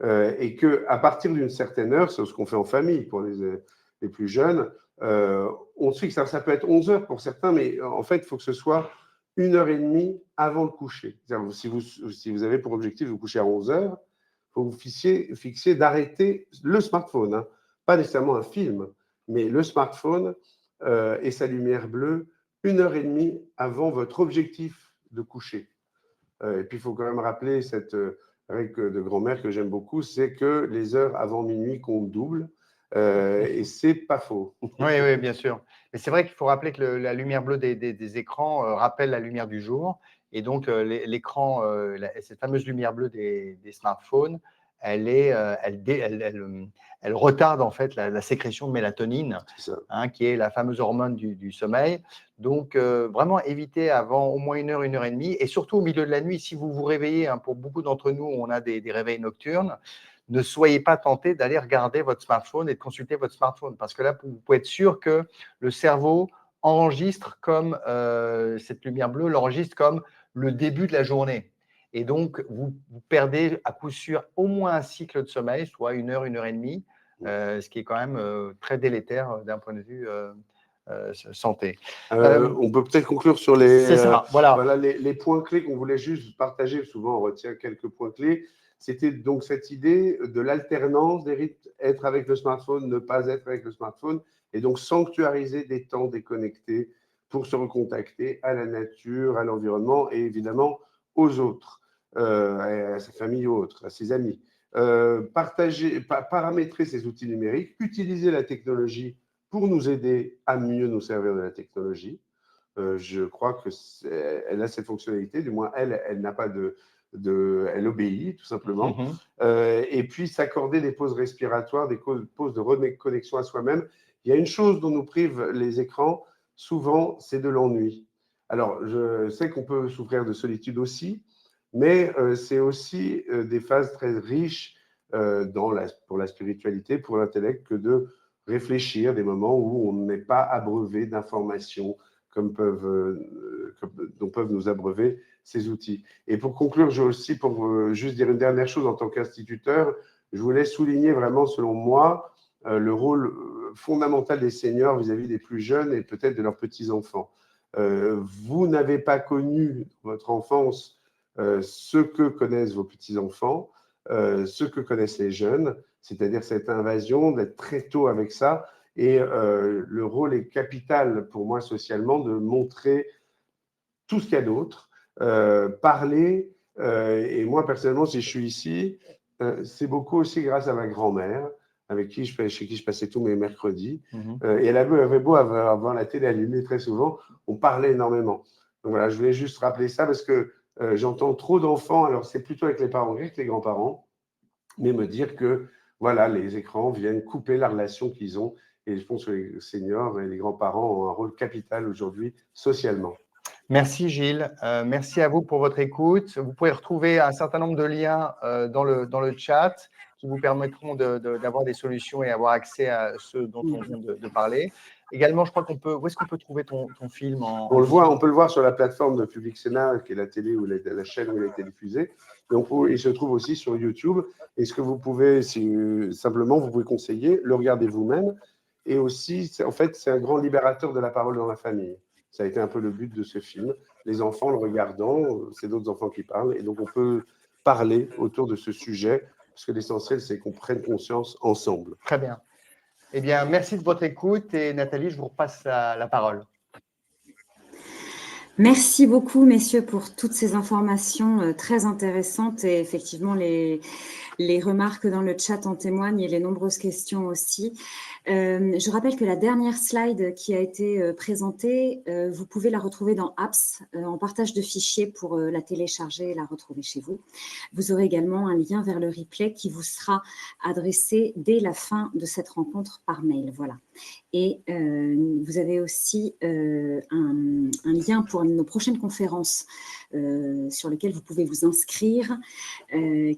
Speaker 3: et qu'à partir d'une certaine heure, c'est ce qu'on fait en famille pour les plus jeunes, on se fixe, ça peut être 11 heures pour certains, mais en fait, il faut que ce soit 1h30 avant le coucher. Si vous avez pour objectif de vous coucher à 11 heures, il faut vous fixer d'arrêter le smartphone, hein. Pas nécessairement un film, mais le smartphone et sa lumière bleue 1h30 avant votre objectif de coucher. Et puis, il faut quand même rappeler cette règle de grand-mère que j'aime beaucoup, c'est que les heures avant minuit comptent double, et c'est pas faux.
Speaker 2: Oui, bien sûr. Mais c'est vrai qu'il faut rappeler que la lumière bleue des écrans rappelle la lumière du jour. Et donc, l'écran, cette fameuse lumière bleue des smartphones, elle retarde en fait la sécrétion de mélatonine, hein, qui est la fameuse hormone du sommeil. Donc, vraiment éviter avant au moins 1 heure, 1h30, et surtout au milieu de la nuit, si vous vous réveillez, hein, pour beaucoup d'entre nous, on a des réveils nocturnes, ne soyez pas tentés d'aller regarder votre smartphone et de consulter votre smartphone, parce que là, vous pouvez être sûr que le cerveau enregistre comme cette lumière bleue, l'enregistre comme le début de la journée. Et donc, vous perdez à coup sûr au moins un cycle de sommeil, soit 1 heure, 1h30, ce qui est quand même très délétère d'un point de vue santé.
Speaker 3: On peut peut-être conclure sur les points clés qu'on voulait juste partager. Souvent, on retient quelques points clés. C'était donc cette idée de l'alternance des rythmes, être avec le smartphone, ne pas être avec le smartphone, et donc sanctuariser des temps déconnectés pour se recontacter à la nature, à l'environnement et évidemment aux autres, à sa famille ou autres, à ses amis. Paramétrer ces outils numériques, utiliser la technologie pour nous aider à mieux nous servir de la technologie. Je crois qu'elle a cette fonctionnalité, du moins elle n'a pas elle obéit tout simplement. Et puis s'accorder des pauses respiratoires, des pauses de reconnexion à soi-même. Il y a une chose dont nous privent les écrans, souvent, c'est de l'ennui. Alors, je sais qu'on peut souffrir de solitude aussi, mais c'est aussi des phases très riches pour la spiritualité, pour l'intellect, que de réfléchir, des moments où on n'est pas abreuvé d'informations dont peuvent nous abreuver ces outils. Et pour conclure, j'ai aussi, pour juste dire une dernière chose en tant qu'instituteur, je voulais souligner vraiment, selon moi, le rôle fondamental des seniors vis-à-vis des plus jeunes et peut-être de leurs petits-enfants. Vous n'avez pas connu dans votre enfance ce que connaissent vos petits-enfants, ce que connaissent les jeunes, c'est-à-dire cette invasion, d'être très tôt avec ça. Et le rôle est capital pour moi socialement de montrer tout ce qu'il y a d'autre, parler. Et moi, personnellement, si je suis ici, c'est beaucoup aussi grâce à ma grand-mère, chez qui je passais tous mes mercredis. Et elle avait beau avoir la télé allumée très souvent, on parlait énormément. Donc voilà, je voulais juste rappeler ça parce que j'entends trop d'enfants, alors c'est plutôt avec les parents qu'avec les grands-parents, mais me dire que voilà, les écrans viennent couper la relation qu'ils ont. Et je pense que les seniors et les grands-parents ont un rôle capital aujourd'hui socialement.
Speaker 2: Merci Gilles, merci à vous pour votre écoute. Vous pouvez retrouver un certain nombre de liens dans le chat qui vous permettront d'avoir des solutions et avoir accès à ceux dont on vient de parler. Également, je crois où est-ce qu'on peut trouver ton film
Speaker 3: On peut le voir sur la plateforme de Public Sénat, qui est la télé ou la chaîne où il a été diffusé. Donc, il se trouve aussi sur YouTube. Et ce que vous pouvez, simplement, vous pouvez conseiller, le regarder vous-même. Et aussi, en fait, c'est un grand libérateur de la parole dans la famille. Ça a été un peu le but de ce film. Les enfants le regardant, c'est d'autres enfants qui parlent. Et donc, on peut parler autour de ce sujet, parce que l'essentiel, c'est qu'on prenne conscience ensemble.
Speaker 2: Très bien. Eh bien, merci de votre écoute. Et Nathalie, je vous repasse la parole.
Speaker 1: Merci beaucoup, messieurs, pour toutes ces informations très intéressantes. Et effectivement, les remarques dans le chat en témoignent et les nombreuses questions aussi. Je rappelle que la dernière slide qui a été présentée, vous pouvez la retrouver dans Apps en partage de fichiers pour la télécharger et la retrouver chez vous. Vous aurez également un lien vers le replay qui vous sera adressé dès la fin de cette rencontre par mail. Voilà. Et vous avez aussi un lien pour nos prochaines conférences sur lesquelles vous pouvez vous inscrire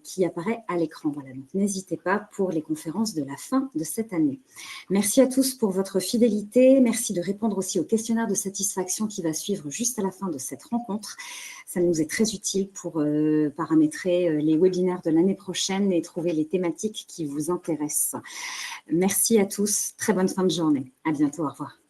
Speaker 1: qui apparaît à l'écran. Voilà, donc n'hésitez pas pour les conférences de la fin de cette année. Merci à tous pour votre fidélité. Merci de répondre aussi au questionnaire de satisfaction qui va suivre juste à la fin de cette rencontre. Ça nous est très utile pour paramétrer les webinaires de l'année prochaine et trouver les thématiques qui vous intéressent. Merci à tous. Très bonne fin de journée. À bientôt. Au revoir.